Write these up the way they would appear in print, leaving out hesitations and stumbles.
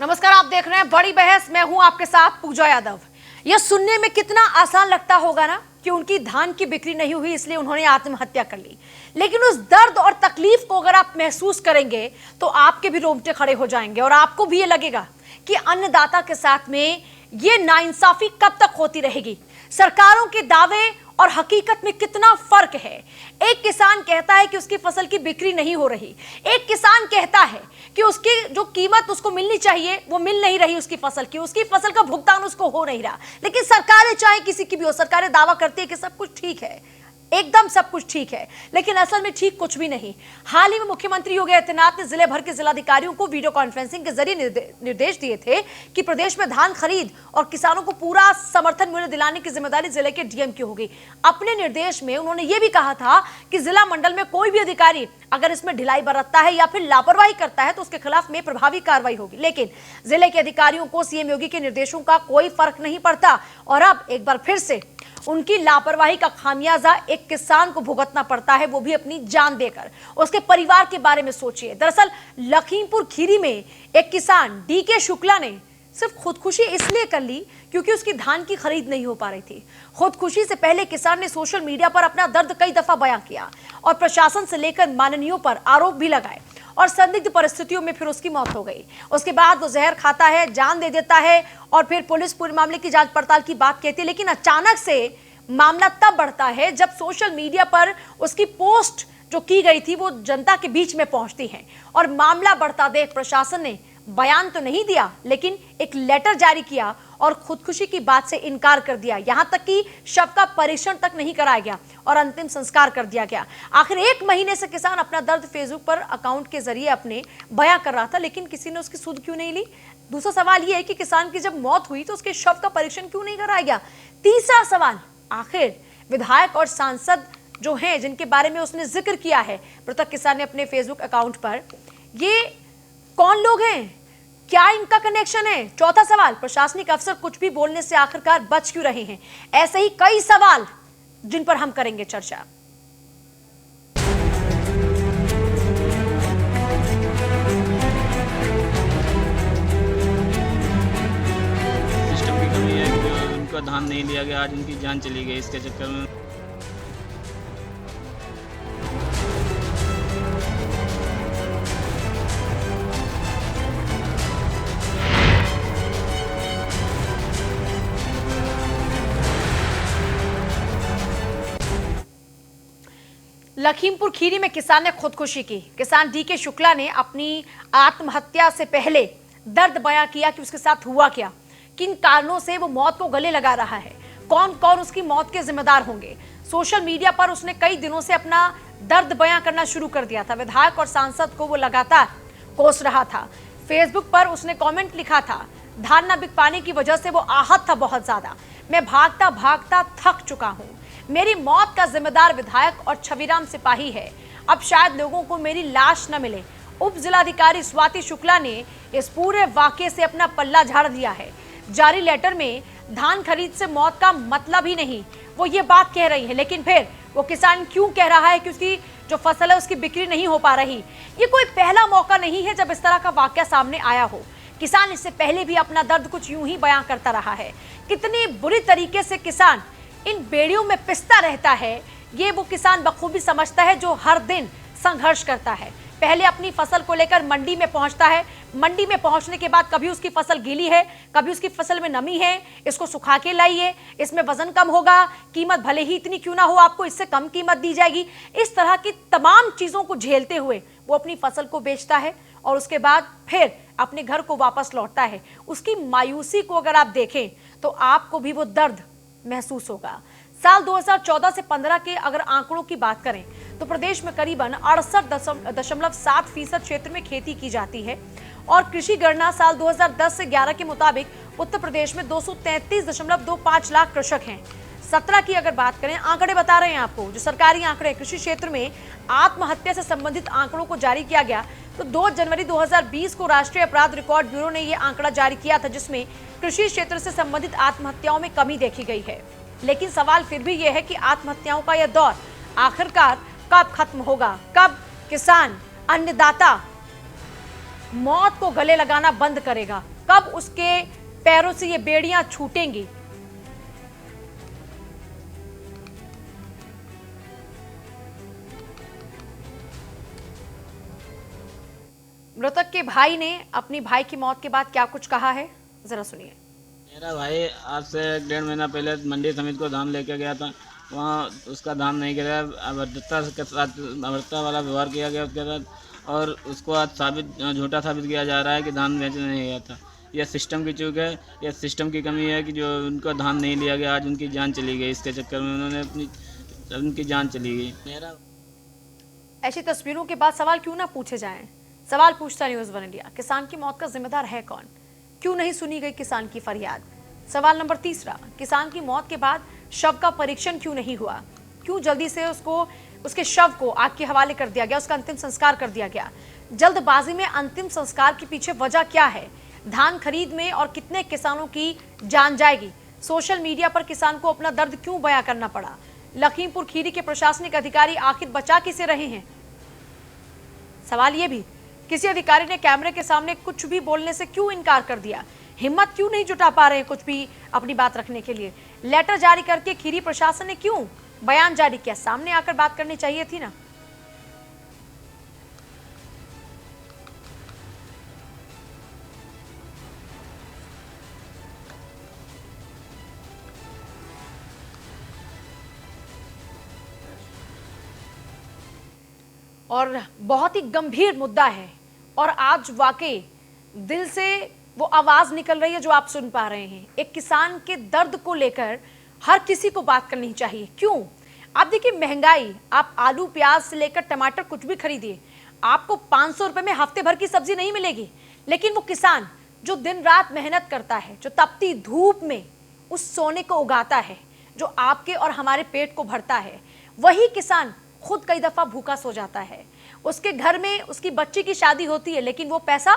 नमस्कार, आप देख रहे हैं बड़ी बहस। मैं हूं आपके साथ पूजा यादव। यह सुनने में कितना आसान लगता होगा ना कि उनकी धान की बिक्री नहीं हुई इसलिए उन्होंने आत्महत्या कर ली, लेकिन उस दर्द और तकलीफ को अगर आप महसूस करेंगे तो आपके भी रोंगटे खड़े हो जाएंगे और आपको भी ये लगेगा कि अन्नदाता के साथ में ये नाइंसाफी कब तक होती रहेगी। सरकारों के दावे और हकीकत में कितना फर्क है। एक किसान कहता है कि उसकी फसल की बिक्री नहीं हो रही, एक किसान कहता है कि उसकी जो कीमत उसको मिलनी चाहिए वो मिल नहीं रही, उसकी फसल का भुगतान उसको हो नहीं रहा। लेकिन सरकारें चाहे किसी की भी हो, सरकारें दावा करती है कि सब कुछ ठीक है, एकदम सब कुछ ठीक है, लेकिन असल में ठीक कुछ भी नहीं। हाल ही में मुख्यमंत्री योगी आदित्यनाथ ने जिले भर के जिलाधिकारियों को वीडियो कॉन्फ्रेंसिंग के जरिए निर्देश दिए थे कि प्रदेश में धान खरीद और किसानों को पूरा समर्थन मूल्य दिलाने की जिम्मेदारी जिले के डीएम की होगी। अपने निर्देश में उन्होंने ये भी कहा था कि जिला मंडल में कोई भी अधिकारी अगर इसमें ढिलाई बरतता है या फिर लापरवाही करता है तो उसके खिलाफ में प्रभावी कार्रवाई होगी। लेकिन जिले के अधिकारियों को सीएम योगी के निर्देशों का कोई फर्क नहीं पड़ता और अब एक बार फिर से उनकी लापरवाही का खामियाजा एक किसान को भुगतना पड़ता है, वो भी अपनी जान देकर। उसके परिवार के बारे में सोचिए। दरअसल लखीमपुर खीरी में एक किसान डीके शुक्ला ने सिर्फ खुदकुशी इसलिए कर ली क्योंकि उसकी धान की खरीद नहीं हो पा रही थी। खुदकुशी से पहले किसान ने सोशल मीडिया पर अपना दर्द कई दफा बयां किया और प्रशासन से लेकर माननीयों पर आरोप भी लगाए और संदिग्ध परिस्थितियों में फिर उसकी मौत हो गई। उसके बाद वो जहर खाता है, जान दे देता है और फिर पुलिस पूरे मामले की जांच पड़ताल की बात कहती है। लेकिन अचानक से मामला तब बढ़ता है जब सोशल मीडिया पर उसकी पोस्ट जो की गई थी वो जनता के बीच में पहुंचती है और मामला बढ़ता देख प्रशासन ने बयान तो नहीं दिया लेकिन एक लेटर जारी किया और खुदकुशी की बात से इनकार कर दिया। यहां तक कि शव का परीक्षण तक नहीं कराया गया और अंतिम संस्कार कर दिया गया। आखिर 1 महीने से किसान अपना दर्द फेसबुक पर अकाउंट के जरिए अपने बयां कर रहा था, लेकिन किसी ने उसकी सुध क्यों नहीं ली। दूसरा सवाल यह है कि किसान की जब मौत हुई तो उसके शव का परीक्षण क्यों नहीं कराया गया। तीसरा सवाल, आखिर विधायक और सांसद जो हैं जिनके बारे में उसने जिक्र किया है मृतक किसान ने अपने फेसबुक अकाउंट पर, ये कौन लोग हैं, क्या इनका कनेक्शन है। चौथा सवाल, प्रशासनिक अफसर कुछ भी बोलने से आखिरकार बच क्यों रहे हैं। ऐसे ही कई सवाल जिन पर हम करेंगे चर्चा। सिस्टम की कमी है कि उनका धान नहीं लिया गया, आज उनकी जान चली गई इसके चक्कर में। लखीमपुर खीरी में किसान ने खुदकुशी की। किसान डीके शुक्ला ने अपनी आत्महत्या से पहले दर्द बयां किया कि उसके साथ हुआ क्या, किन कारणों से वो मौत को गले लगा रहा है, कौन कौन उसकी मौत के जिम्मेदार होंगे। सोशल मीडिया पर उसने कई दिनों से अपना दर्द बयां करना शुरू कर दिया था। विधायक और सांसद को वो लगातार कोस रहा था। फेसबुक पर उसने कमेंट लिखा था, धान न बिक पाने की वजह से वो आहत था बहुत ज्यादा। मैं भागता भागता थक चुका हूं। मेरी मौत का जिम्मेदार विधायक और छविराम सिपाही है। अब शायद लोगों को मेरी लाश न मिले। उप जिलाधिकारी स्वाति शुक्ला ने इस पूरे वाकये से अपना पल्ला झाड़ दिया है। जारी लेटर में धान खरीद से मौत का मतलब ही नहीं, वो ये बात कह रही है, लेकिन फिर वो किसान क्यों कह रहा है कि उसकी जो फसल है उसकी बिक्री नहीं हो पा रही। ये कोई पहला मौका नहीं है जब इस तरह का वाकया सामने आया हो। किसान इससे पहले भी अपना दर्द कुछ यूं ही बयां करता रहा है। कितनी बुरी तरीके से किसान इन बेड़ियों में पिसता रहता है, ये वो किसान बखूबी समझता है जो हर दिन संघर्ष करता है। पहले अपनी फसल को लेकर मंडी में पहुंचता है, मंडी में पहुंचने के बाद कभी उसकी फसल गीली है, कभी उसकी फसल में नमी है, इसको सुखा के लाइए, इसमें वजन कम होगा, कीमत भले ही इतनी क्यों ना हो आपको इससे कम कीमत दी जाएगी। इस तरह की तमाम चीजों को झेलते हुए वो अपनी फसल को बेचता है और उसके बाद फिर अपने घर को वापस लौटता है। उसकी मायूसी को अगर आप देखें तो आपको भी वो दर्द महसूस होगा। साल 2014 से 15 के अगर आंकड़ों की बात करें तो प्रदेश में करीबन 68.7% क्षेत्र में खेती की जाती है और कृषि गणना साल 2010 से 11 के मुताबिक उत्तर प्रदेश में 233.25 लाख कृषक हैं। 17 की अगर बात करें, आंकड़े बता रहे हैं आपको, जो सरकारी आंकड़े कृषि क्षेत्र में आत्महत्या से संबंधित आंकड़ों को जारी किया गया तो 2 जनवरी 2020 को राष्ट्रीय अपराध रिकॉर्ड ब्यूरो ने यह आंकड़ा जारी किया था जिसमें कृषि क्षेत्र से संबंधित आत्महत्याओं में कमी देखी गई है। लेकिन सवाल फिर भी यह है कि आत्महत्याओं का यह दौर आखिरकार कब खत्म होगा, कब किसान, अन्नदाता मौत को गले लगाना बंद करेगा? कब उसके पैरों से ये बेड़ियां छूटेंगी? मृतक के भाई ने अपनी भाई की मौत के बाद क्या कुछ कहा है, जरा सुनिए। मेरा भाई आज से 1.5 महीना पहले मंडी समिति को धान लेके गया था। वहाँ उसका धान नहीं गिरा, अभद्रता के साथ अभद्रता वाला व्यवहार किया गया उसके साथ, और उसको आज झूठा साबित किया जा रहा है कि धान बेचने नहीं गया था। यह सिस्टम की चूक है, यह सिस्टम की कमी है कि जो उनका धान नहीं लिया गया, आज उनकी जान चली गई। इसके चक्कर में उन्होंने उनकी जान चली गई। मेरा ऐसी तस्वीरों के बाद सवाल क्यों ना पूछे जाएं? सवाल पूछता न्यूज़ वन इंडिया, किसान की मौत का जिम्मेदार है कौन? क्यों नहीं सुनी गई किसान की फरियाद? सवाल नंबर तीसरा, किसान की मौत के बाद शव का परीक्षण क्यों नहीं हुआ? क्यों जल्दी से उसके शव को आग के हवाले कर दिया गया, उसका अंतिम संस्कार कर दिया गया? जल्दबाजी में अंतिम संस्कार के पीछे वजह क्या है? धान खरीद में और कितने किसानों की जान जाएगी? सोशल मीडिया पर किसान को अपना दर्द क्यों बयां करना पड़ा? लखीमपुर खीरी के प्रशासनिक अधिकारी आखिर बचा किसे रहे हैं? सवाल ये भी, किसी अधिकारी ने कैमरे के सामने कुछ भी बोलने से क्यों इनकार कर दिया? हिम्मत क्यों नहीं जुटा पा रहे कुछ भी अपनी बात रखने के लिए? लेटर जारी करके खीरी प्रशासन ने क्यों बयान जारी किया? सामने आकर बात करनी चाहिए थी ना। और बहुत ही गंभीर मुद्दा है, और आज वाकई दिल से वो आवाज निकल रही है जो आप सुन पा रहे हैं। एक किसान के दर्द को लेकर हर किसी को बात करनी चाहिए। क्यों? आप देखिए, महंगाई, आप आलू प्याज से लेकर टमाटर कुछ भी खरीदिए, आपको 500 रुपए में हफ्ते भर की सब्जी नहीं मिलेगी। लेकिन वो किसान जो दिन रात मेहनत करता है, जो तपती धूप में उस सोने को उगाता है, जो आपके और हमारे पेट को भरता है, वही किसान खुद कई दफा भूखा सो जाता है। उसके घर में उसकी बच्ची की शादी होती है, लेकिन वो पैसा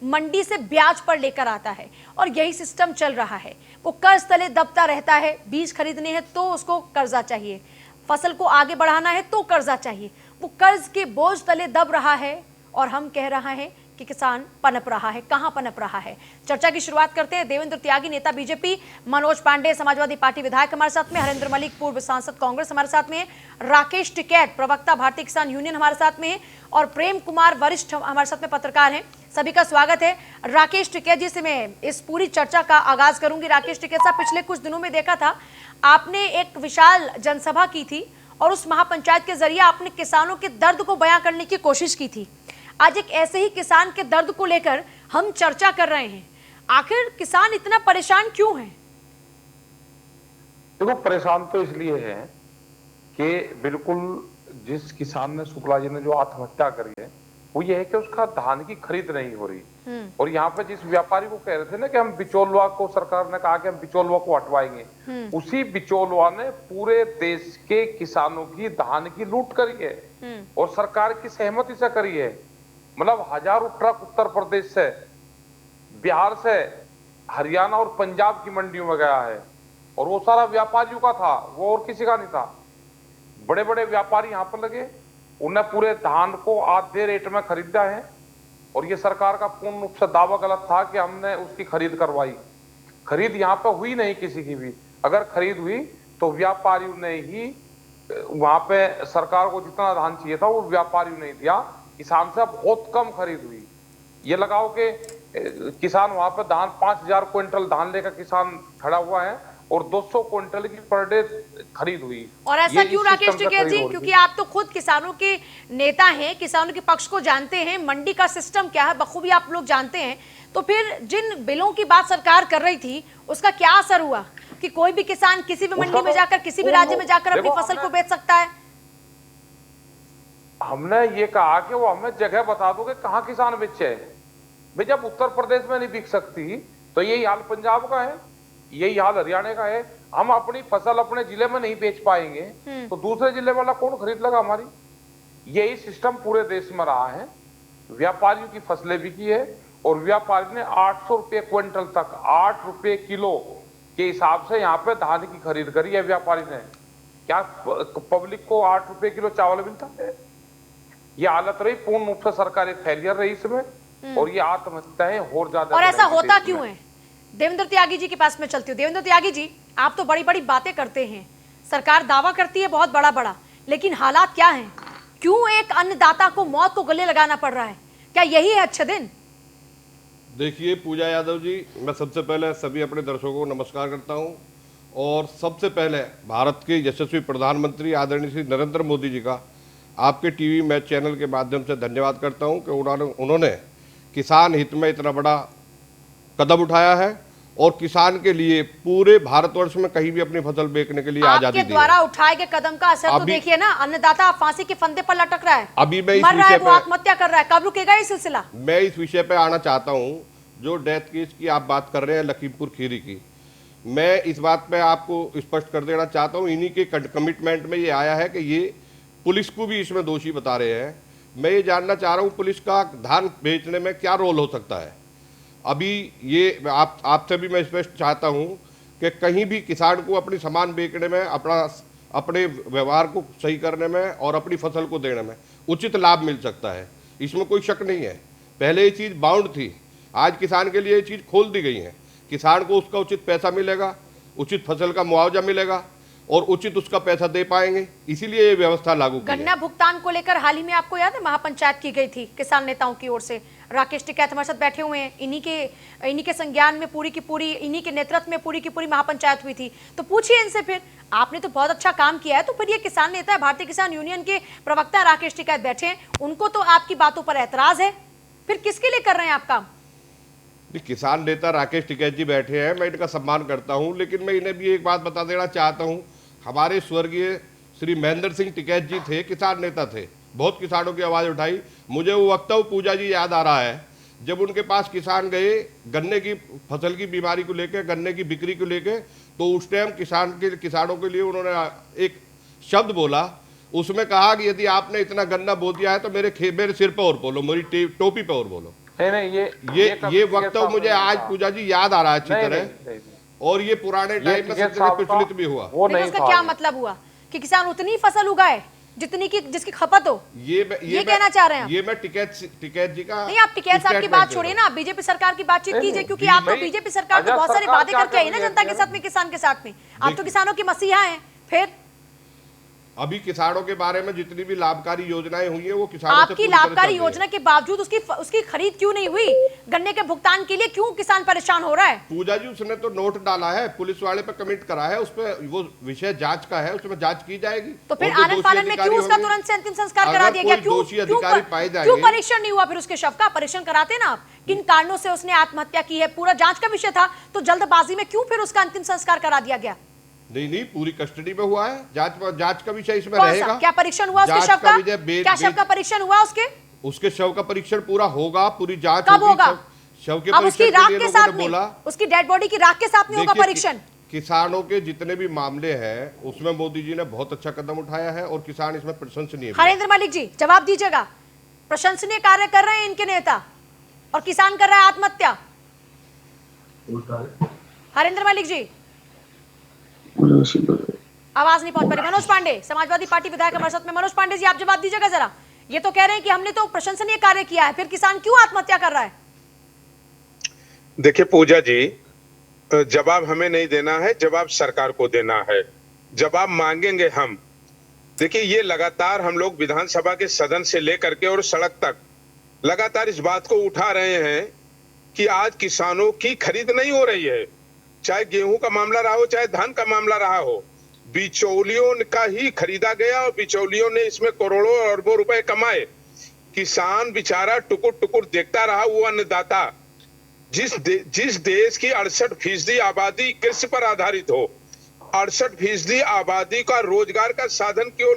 मंडी से ब्याज पर लेकर आता है, और यही सिस्टम चल रहा है। वो कर्ज तले दबता रहता है। बीज खरीदने हैं तो उसको कर्जा चाहिए, फसल को आगे बढ़ाना है तो कर्जा चाहिए। वो कर्ज के बोझ तले दब रहा है, और हम कह रहा है कि किसान पनप रहा है। कहां पनप रहा है? चर्चा की शुरुआत करते हैं। देवेंद्र त्यागी, नेता बीजेपी, मनोज पांडे, समाजवादी पार्टी विधायक हमारे साथ में, हरेंद्र मलिक, पूर्व सांसद कांग्रेस हमारे साथ में, राकेश टिकैत, प्रवक्ता भारतीय किसान यूनियन हमारे साथ में, और प्रेम कुमार, वरिष्ठ हमारे साथ में पत्रकार हैं। सभी का स्वागत है। राकेश टिकैत जी से मैं इस पूरी चर्चा का आगाज करूंगी। राकेश टिकैत साहब, पिछले कुछ दिनों में देखा था आपने एक विशाल जनसभा की थी, और उस महापंचायत के जरिए आपने किसानों के दर्द को बयां करने की कोशिश की थी। आज एक ऐसे ही किसान के दर्द को लेकर हम चर्चा कर रहे हैं। आखिर किसान इतना परेशान क्यों है? देखो, परेशान तो इसलिए है कि बिल्कुल जिस किसान ने, शुक्ला जी ने जो आत्महत्या करी है, वो ये है कि उसका धान की खरीद नहीं हो रही। और यहाँ पे जिस व्यापारी को कह रहे थे ना कि हम बिचौलवा को, सरकार ने कहा कि हम बिचौलवा को हटवाएंगे, उसी बिचौलवा ने पूरे देश के किसानों की धान की लूट करी है, और सरकार की सहमति से करी है। मतलब हजारों ट्रक उत्तर प्रदेश से, बिहार से, हरियाणा और पंजाब की मंडियों में गया है, और वो सारा व्यापारियों का था, वो और किसी का नहीं था। बड़े बड़े व्यापारी यहाँ पर लगे, उन्हें पूरे धान को आधे रेट में खरीदा है, और ये सरकार का पूर्ण रूप से दावा गलत था कि हमने उसकी खरीद करवाई। खरीद यहाँ पे हुई नहीं किसी की भी। अगर खरीद हुई तो व्यापारियों ने ही, वहां पे सरकार को जितना धान चाहिए था वो व्यापारियों ने दिया। किसान से बहुत कम खरीद हुई। ये लगाओ कि किसान वहां पे धान 5000 क्विंटल धान लेकर किसान खड़ा हुआ है, और 200 क्विंटल की पर डे खरीद हुई। और ऐसा क्यों राकेश टिकैत जी? क्योंकि आप तो खुद किसानों के नेता हैं, किसानों के पक्ष को जानते हैं, मंडी का सिस्टम क्या है बखूबी आप लोग जानते हैं। तो फिर जिन बिलों की बात सरकार कर रही थी, उसका क्या असर हुआ कि कोई भी किसान किसी भी मंडी में जाकर, किसी भी राज्य में जाकर अपनी फसल को बेच सकता है? हमने ये कहा कि वो हमें जगह बता दो कि कहाँ किसान बेचे है। भाई, जब उत्तर प्रदेश में नहीं बिक सकती तो यही हाल पंजाब का है, यही हाल हरियाणा का है। हम अपनी फसल अपने जिले में नहीं बेच पाएंगे तो दूसरे जिले वाला कौन खरीद लेगा हमारी? यही सिस्टम पूरे देश में रहा है। व्यापारियों की फसलें बिकी है, और व्यापारी ने 800 रुपये क्विंटल तक, 8 रुपये किलो के हिसाब से यहाँ पे धान की खरीद करी है व्यापारी ने। क्या पब्लिक को 8 रुपये किलो चावल मिलता है? ये हालत रही। पूर्ण रूप से सरकार एक फेलियर रही इसमें। और ये आत्महत्याएं और ज्यादा और ऐसा बढ़ेंगी होता देश क्यों में। है? देवेंद्र त्यागी जी के पास में चलती हूँ। देवेंद्र त्यागी जी, आप तो बड़ी बड़ी बातें करते हैं, सरकार दावा करती है बहुत बड़ा बड़ा, लेकिन हालात क्या हैं? क्यों एक अन्नदाता को मौत को गले लगाना पड़ रहा है? क्या यही है अच्छे दिन? देखिए पूजा यादव जी, मैं सबसे पहले सभी अपने दर्शकों को नमस्कार करता हूं और सबसे पहले भारत के यशस्वी प्रधानमंत्री आदरणीय श्री नरेंद्र मोदी जी का आपके टीवी मैच चैनल के माध्यम से धन्यवाद करता हूं कि उन्होंने किसान हित में इतना बड़ा कदम उठाया है और किसान के लिए पूरे भारतवर्ष में कहीं भी अपनी फसल बेचने के लिए आजादी आपके दी द्वारा है। उठाए गए कदम का असर तो देखिए ना, अन्नदाता फांसी के फंदे पर लटक रहा है, अभी मैं इस मर रहा है, विषय वो पे आत्महत्या कर रहा है। कब रुकेगा ये सिलसिला? मैं इस विषय पे आना चाहता हूं। जो डेथ केस की आप बात कर रहे हैं लखीमपुर खीरी की, मैं इस बात पे आपको स्पष्ट कर देना चाहता हूं, इन्हीं के कमिटमेंट में ये आया है कि ये पुलिस को भी इसमें दोषी बता रहे हैं। मैं ये जानना चाह रहा हूं पुलिस का धान बेचने में क्या रोल हो सकता है। अभी ये आपसे भी मैं स्पष्ट चाहता हूं कि कहीं भी किसान को अपनी सामान बेचने में, अपने व्यवहार को सही करने में और अपनी फसल को देने में उचित लाभ मिल सकता है, इसमें कोई शक नहीं है। पहले ये चीज़ बाउंड थी, आज किसान के लिए ये चीज़ खोल दी गई है। किसान को उसका उचित पैसा मिलेगा, उचित फसल का मुआवजा मिलेगा और उचित उसका पैसा दे पाएंगे, इसीलिए ये व्यवस्था लागू की है। गन्ना भुगतान को लेकर हाल ही में आपको याद है महापंचायत की गई थी किसान नेताओं की ओर से। राकेश टिकैत हमारे साथ बैठे हुए हैं, इन्हीं के संज्ञान में पूरी की पूरी, इन्हीं के नेतृत्व में पूरी की पूरी महापंचायत हुई थी। तो पूछिए इनसे, फिर आपने तो बहुत अच्छा काम किया है, तो फिर ये किसान नेता, भारतीय किसान यूनियन के प्रवक्ता राकेश टिकैत बैठे हैं, उनको तो आपकी बातों पर ऐतराज है, फिर किसके लिए कर रहे हैं आप काम? किसान नेता राकेश टिकैत जी बैठे हैं, मैं इनका सम्मान करता हूं, लेकिन मैं इन्हें भी एक बात बता देना चाहता हूं। हमारे स्वर्गीय श्री महेंद्र सिंह टिकैत जी थे, किसान नेता थे, बहुत किसानों की आवाज़ उठाई। मुझे वो वक्तव्य पूजा जी याद आ रहा है जब उनके पास किसान गए गन्ने की फसल की बीमारी को लेकर, गन्ने की बिक्री को लेकर, तो उस टाइम किसानों के लिए उन्होंने एक शब्द बोला, उसमें कहा कि यदि आपने इतना गन्ना बो दिया है तो मेरे सिर पर और बोलो, मेरी टोपी पर और बोलो। नहीं, ये वक्तव्य मुझे आज पूजा जी याद आ रहा है अच्छी तरह, नहीं। और ये पुराने टाइम में प्रचलित भी हुआ। वो नहीं, उसका क्या मतलब हुआ कि किसान उतनी फसल उगाए जितनी की जिसकी खपत हो? ये कहना चाह रहे हैं? ये मैं टिकैत जी का नहीं, आप टिकैत साहब की बात छोड़िए ना, बीजेपी सरकार की बातचीत कीजिए, क्योंकि आप तो बीजेपी सरकार तो बहुत सारे वादे करके आई ना जनता के साथ में, किसान के साथ में। आप तो किसानों की मसीहा हैं। फिर अभी किसानों के बारे में जितनी भी लाभकारी योजनाएं हुई है वो किसानों से आपकी लाभकारी योजना के बावजूद उसकी खरीद क्यों नहीं हुई? गन्ने के भुगतान के लिए क्यों किसान परेशान हो रहा है? पूजा जी, उसने तो नोट डाला है, पुलिस वाले पे कमिट करा है, उस पे वो विषय जांच का है, उसमें जांच की जाएगी। तो फिर आनंद फानन में क्यों उसका तुरंत से अंतिम संस्कार करा दिया गया? क्यों परीक्षण नहीं हुआ फिर उसके शव का? परीक्षण कराते ना आप, किन कारणों से उसने आत्महत्या की है, पूरा जांच का विषय था, तो जल्दबाजी में क्यों फिर उसका अंतिम संस्कार करा दिया गया? नहीं, पूरी कस्टडी में हुआ है, जांच का विषय इसमें रहेगा। क्या परीक्षण हुआ उसके शव का? क्या शव का परीक्षण हुआ उसके शव का परीक्षण पूरा होगा, पूरी जांच कब होगा? शव के अब उसकी राख के साथ में, उसकी डेड बॉडी की राख के साथ में होगा परीक्षण। किसानों के जितने भी मामले हैं उसमें मोदी जी ने बहुत अच्छा कदम उठाया है और किसान इसमें प्रशंसनीय है। हरेंद्र मलिक जी जवाब दीजिएगा, प्रशंसनीय कार्य कर रहे हैं इनके नेता और किसान कर रहा है आत्महत्या। हरेंद्र मलिक जी आवाज नहीं पहुंच पा रही। मनोज पांडे, समाजवादी पार्टी विधायक हमारे साथ में। मनोज पांडे जी, आप जवाब दीजिएगा जरा। ये तो कह रहे हैं कि हमने तो प्रशंसनीय कार्य किया है, फिर किसान क्यों आत्महत्या कर रहा है? देखिए पूजा जी, जवाब हमें नहीं देना है, जवाब सरकार को देना है, जवाब मांगेंगे हम। देखिए ये लगातार हम लोग विधानसभा के सदन से लेकर के और सड़क तक लगातार इस बात को उठा रहे हैं कि आज किसानों की खरीद नहीं हो रही है, चाहे गेहूं का मामला रहा हो, चाहे धान का मामला रहा हो। बिचौलियों का ही खरीदा गया और बिचौलियों ने इसमें करोड़ों और अरबों रुपए कमाए। किसान बेचारा टुकुर टुकुर देखता रहा। वो अन्नदाता जिस देश की 68% आबादी कृषि पर आधारित हो, 68% आबादी का रोजगार का साधन केवल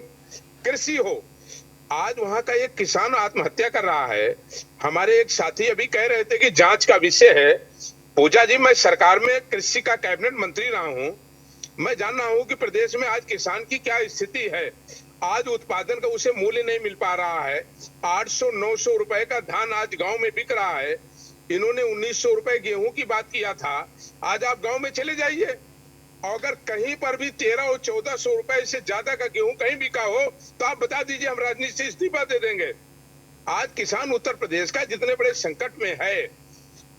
कृषि हो, आज वहां का एक किसान आत्महत्या कर रहा है। हमारे एक साथी अभी कह रहे थे कि जांच का विषय है। पूजा जी, मैं सरकार में कृषि का कैबिनेट मंत्री रहा हूं, मैं जान रहा हूं कि प्रदेश में आज किसान की क्या स्थिति है। आज उत्पादन का उसे मूल्य नहीं मिल पा रहा है। 800-900 रुपए का धान आज गांव में बिक रहा है। इन्होंने 1900 रुपए गेहूं की बात किया था। आज आप गांव में चले जाइए, अगर कहीं पर भी 1300 और 1400 रुपए से ज्यादा का गेहूं कहीं बिका हो तो आप बता दीजिए, हम राजनीति से इस्तीफा दे देंगे। आज किसान उत्तर प्रदेश का जितने बड़े संकट में है,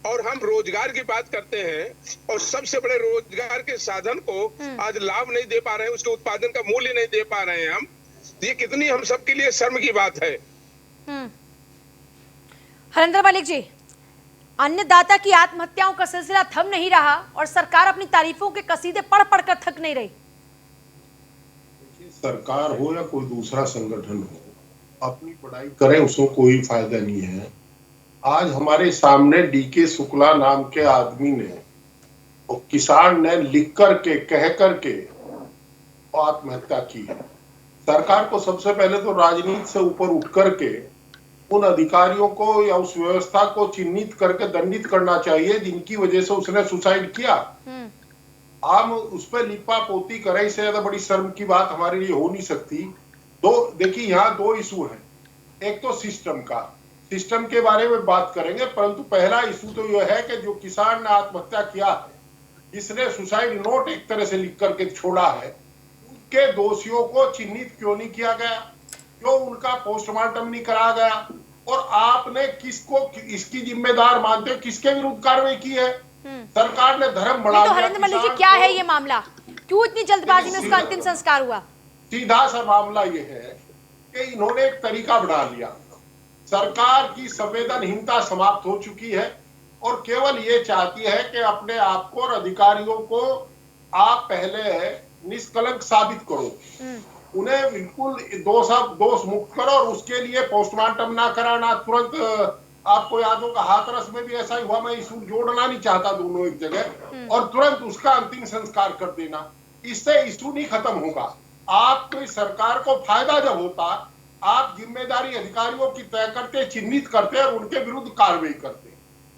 और हम रोजगार की बात करते हैं और सबसे बड़े रोजगार के साधन को आज लाभ नहीं दे पा रहे हैं, उसके उत्पादन का मूल्य नहीं दे पा रहे हैं हम, ये कितनी हम सबके लिए शर्म की बात है। हरेंद्र मलिक जी, अन्नदाता की आत्महत्याओं का सिलसिला थम नहीं रहा और सरकार अपनी तारीफों के कसीदे पढ़ पढ़ कर थक नहीं रही। सरकार हो या कोई दूसरा संगठन हो, अपनी पढ़ाई करें, उसमें कोई फायदा नहीं है। आज हमारे सामने डीके शुक्ला नाम के आदमी ने और किसान ने लिख करके कह करके आत्महत्या की है। सरकार को सबसे पहले तो राजनीति से ऊपर उठ करके उन अधिकारियों को या उस व्यवस्था को चिन्हित करके दंडित करना चाहिए जिनकी वजह से उसने सुसाइड किया। हम उस पर लिपा पोती करें, इससे ज्यादा बड़ी शर्म की बात हमारे लिए हो नहीं सकती। देखिए यहाँ दो इशू हैं। एक तो सिस्टम के बारे में बात करेंगे, परंतु पहला इशू तो यह है कि जो किसान ने आत्महत्या किया है, जिसने सुसाइड नोट एक तरह से लिख करके छोड़ा है, उनके दोषियों को चिन्हित क्यों नहीं किया गया, क्यों उनका पोस्टमार्टम नहीं कराया गया, और आपने किसको इसकी जिम्मेदार मानते हो, किसके विरुद्ध कार्रवाई की है? सरकार ने धर्म बढ़ा दिया। तो हरेंद्र मलिक जी, क्या है ये मामला, क्यों इतनी जल्दबाजी में उसका अंतिम संस्कार हुआ? सीधा सा मामला ये है कि इन्होंने एक तरीका बढ़ा लिया। सरकार की संवेदनहीनता समाप्त हो चुकी है और केवल ये चाहती है कि अपने आप को और अधिकारियों को आप पहले निष्कलंक साबित करो, उन्हें बिल्कुल दोष मुक्त करो, और उसके लिए पोस्टमार्टम ना कराना, तुरंत आपको याद होगा हाथरस में भी ऐसा ही हुआ, मैं इशू जोड़ना नहीं चाहता दोनों एक जगह, और तुरंत उसका अंतिम संस्कार कर देना। इससे इशू नहीं खत्म होगा। आपको इस सरकार को फायदा जब होता, आप जिम्मेदारी अधिकारियों की तय करते, चिन्हित करते और उनके विरुद्ध कार्रवाई करते।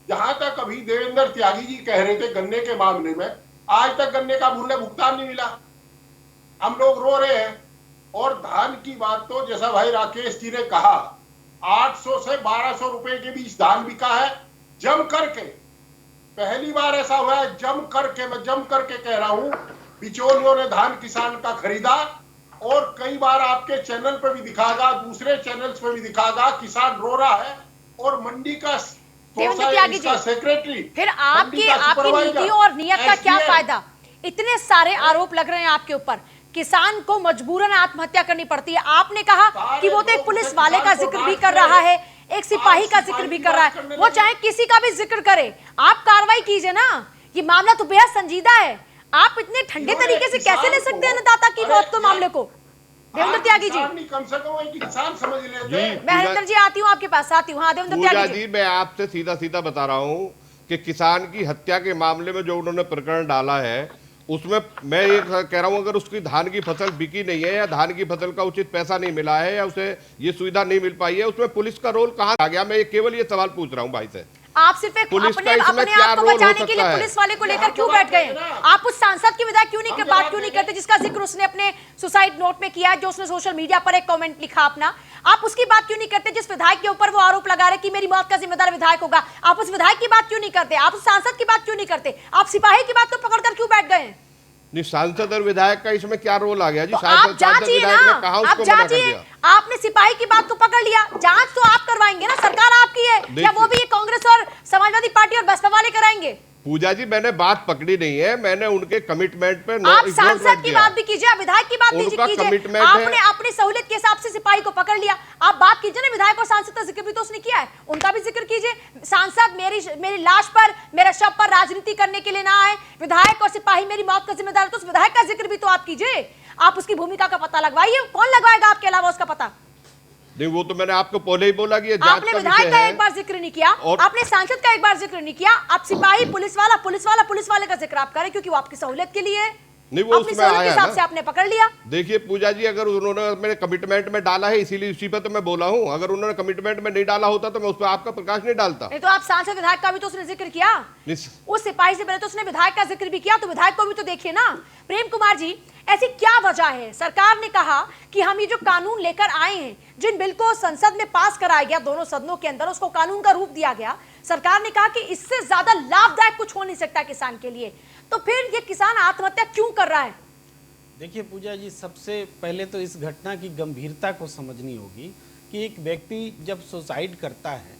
जहां तक अभी देवेंद्र त्यागी जी कह रहे थे गन्ने के मामले में, आज तक गन्ने का मूल्य भुगतान नहीं मिला, हम लोग रो रहे हैं। और धान की बात तो जैसा भाई राकेश जी ने कहा, 800 से 1200 रुपए के बीच धान बिका है जम करके। पहली बार ऐसा हुआ है जम करके, मैं जम करके कह रहा हूं, बिचौलियों ने धान किसान का खरीदा, और कई बार आपके चैनल पर भी दिखागा, दूसरे चैनल्स पर भी दिखागा, किसान रो रहा है। और मंडी का सेक्रेटरी, फिर आपकी नीतियों और नियत का क्या फायदा? इतने सारे आरोप लग रहे हैं आपके ऊपर, किसान को मजबूरन आत्महत्या करनी पड़ती है। आपने कहा कि वो तो एक पुलिस वाले का जिक्र भी कर रहा है, एक सिपाही का जिक्र भी कर रहा है, वो चाहे किसी का भी जिक्र करे, आप कार्रवाई कीजिए ना। ये मामला तो बेहद संजीदा है, आप इतने ठंडे तरीके से कैसे ले सकते हैं अन्नदाता की मौत के मामले को? देवेंद्र त्यागी जी, कम से कम एक किसान समझ लेते। मैं हरेंद्र जी आती हूँ आपके पास, आती हूँ। हाँ देवेंद्र त्यागी जी, मैं आपसे सीधा सीधा बता रहा हूँ कि किसान की हत्या के मामले में जो उन्होंने प्रकरण डाला है, उसमें मैं ये कह रहा हूं, अगर उसकी धान की फसल बिकी नहीं है या धान की फसल का उचित पैसा नहीं मिला है या उसे ये सुविधा नहीं मिल पाई है, उसमें पुलिस का रोल कहां आ गया? मैं केवल ये सवाल पूछ रहा हूं भाई से। आप सिर्फ अपने आप को बचाने के लिए पुलिस वाले को लेकर क्यों बैठ गए? आप उस सांसद की विधायक बात क्यों नहीं करते जिसका जिक्र उसने अपने सुसाइड नोट में किया, जो उसने सोशल मीडिया पर एक कमेंट लिखा अपना? आप उसकी बात क्यों नहीं करते जिस विधायक के ऊपर वो आरोप लगा रहे कि मेरी मौत का जिम्मेदार विधायक होगा? आप उस विधायक की बात क्यों नहीं करते? आप उस सांसद की बात क्यों नहीं करते? आप सिपाही की बात को पकड़कर क्यों बैठ गए? नहीं, सांसद और विधायक का इसमें क्या रोल आ गया जी? तो आप जांचिए ना, आप जांचिए। आपने सिपाही की बात को पकड़ लिया, जांच तो आप करवाएंगे ना, सरकार आपकी है, या वो भी ये कांग्रेस और समाजवादी पार्टी और बसपा वाले कराएंगे? पूजा जी, मैंने बात पकड़ी नहीं है, मैंने उनके कमिटमेंट पे आप सांसद की बात भी कीजिए, विधायक की बात भी कीजिए। आपने अपनी सहूलियत के हिसाब से सिपाही को पकड़ लिया, आप बात कीजिए ना। विधायक और सांसद का जिक्र भी तो उसने किया है, उनका भी जिक्र कीजिए। सांसद मेरी लाश पर, मेरे शव पर राजनीति करने के लिए ना आए, विधायक और सिपाही मेरी मौत का जिम्मेदार, तो उस विधायक का जिक्र भी तो आप कीजिए। आप उसकी भूमिका का पता लगवाइए, कौन लगवाएगा आपके अलावा उसका पता? नहीं, वो तो मैंने आपको पहले ही बोला कि आपने विधायक का एक बार जिक्र नहीं किया, आपने सांसद का एक बार जिक्र नहीं किया, आप सिपाही, पुलिस वाले का जिक्र आप करें क्योंकि वो आपकी सहूलियत के लिए नहीं, वो उसमें आया के हिसाब से आपने पकड़ लिया। देखिए पूजा जी, अगर उन्होंने मेरे कमिटमेंट में डाला है, इसीलिए उसी पर तो मैं बोला हूं। अगर उन्होंने कमिटमेंट में नहीं डाला होता तो मैं उस पर आपका प्रकाश नहीं डालता। नहीं तो आप सांसद विधायक का भी तो उसने जिक्र किया, उस सिपाही से पहले तो उसने विधायक का जिक्र भी किया, तो विधायक को भी तो देखिए ना। प्रेम कुमार जी, ऐसी क्या वजह है? सरकार ने कहा कि हम ये जो कानून लेकर आए हैं, जिन बिल को संसद में पास कराया गया, दोनों सदनों के अंदर उसको कानून का रूप दिया गया, सरकार ने कहा कि इससे ज्यादा लाभदायक कुछ हो नहीं सकता किसान के लिए, तो फिर ये किसान आत्महत्या क्यों कर रहा है? देखिए पूजा जी, सबसे पहले तो इस घटना की गंभीरता को समझनी होगी कि एक व्यक्ति जब सुसाइड करता है,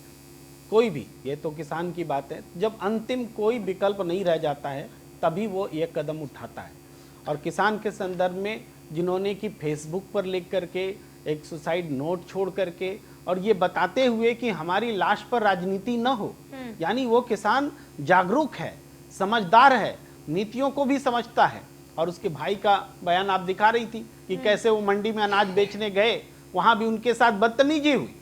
कोई भी, ये तो किसान की बात है, जब अंतिम कोई विकल्प नहीं रह जाता है तभी वो ये कदम उठाता है। और किसान के संदर्भ में जिन्होंने कि फेसबुक पर लिख करके एक सुसाइड नोट छोड़ करके और ये बताते हुए कि हमारी लाश पर राजनीति न हो, यानी वो किसान जागरूक है, समझदार है, नीतियों को भी समझता है। और उसके भाई का बयान आप दिखा रही थी कि कैसे वो मंडी में अनाज बेचने गए, वहां भी उनके साथ बदतमीजी हुई।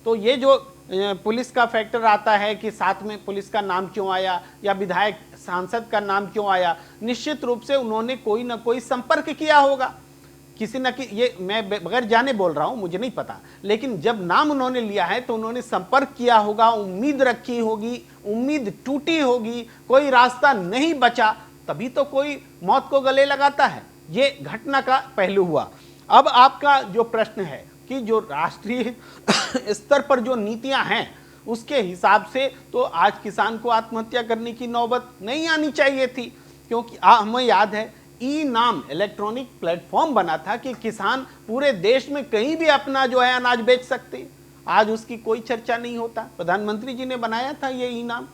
तो ये जो पुलिस का फैक्टर आता है कि साथ में पुलिस का नाम क्यों आया या विधायक सांसद का नाम क्यों आया, निश्चित रूप से उन्होंने कोई ना कोई संपर्क किया होगा किसी न कि, ये मैं बगैर जाने बोल रहा हूं, मुझे नहीं पता, लेकिन जब नाम उन्होंने लिया है तो उन्होंने संपर्क किया होगा, उम्मीद रखी होगी, उम्मीद टूटी होगी, कोई रास्ता नहीं बचा, तभी तो कोई मौत को गले लगाता है। ये घटना का पहलू हुआ। अब आपका जो प्रश्न है कि जो राष्ट्रीय स्तर पर जो नीतियां हैं उसके हिसाब से तो आज किसान को आत्महत्या करने की नौबत नहीं आनी चाहिए थी, क्योंकि हमें याद है ई नाम इलेक्ट्रॉनिक प्लेटफॉर्म बना था कि किसान पूरे देश में कहीं भी अपना जो है अनाज बेच सकते। आज उसकी कोई चर्चा नहीं होता। प्रधानमंत्री जी ने बनाया था ये ई नाम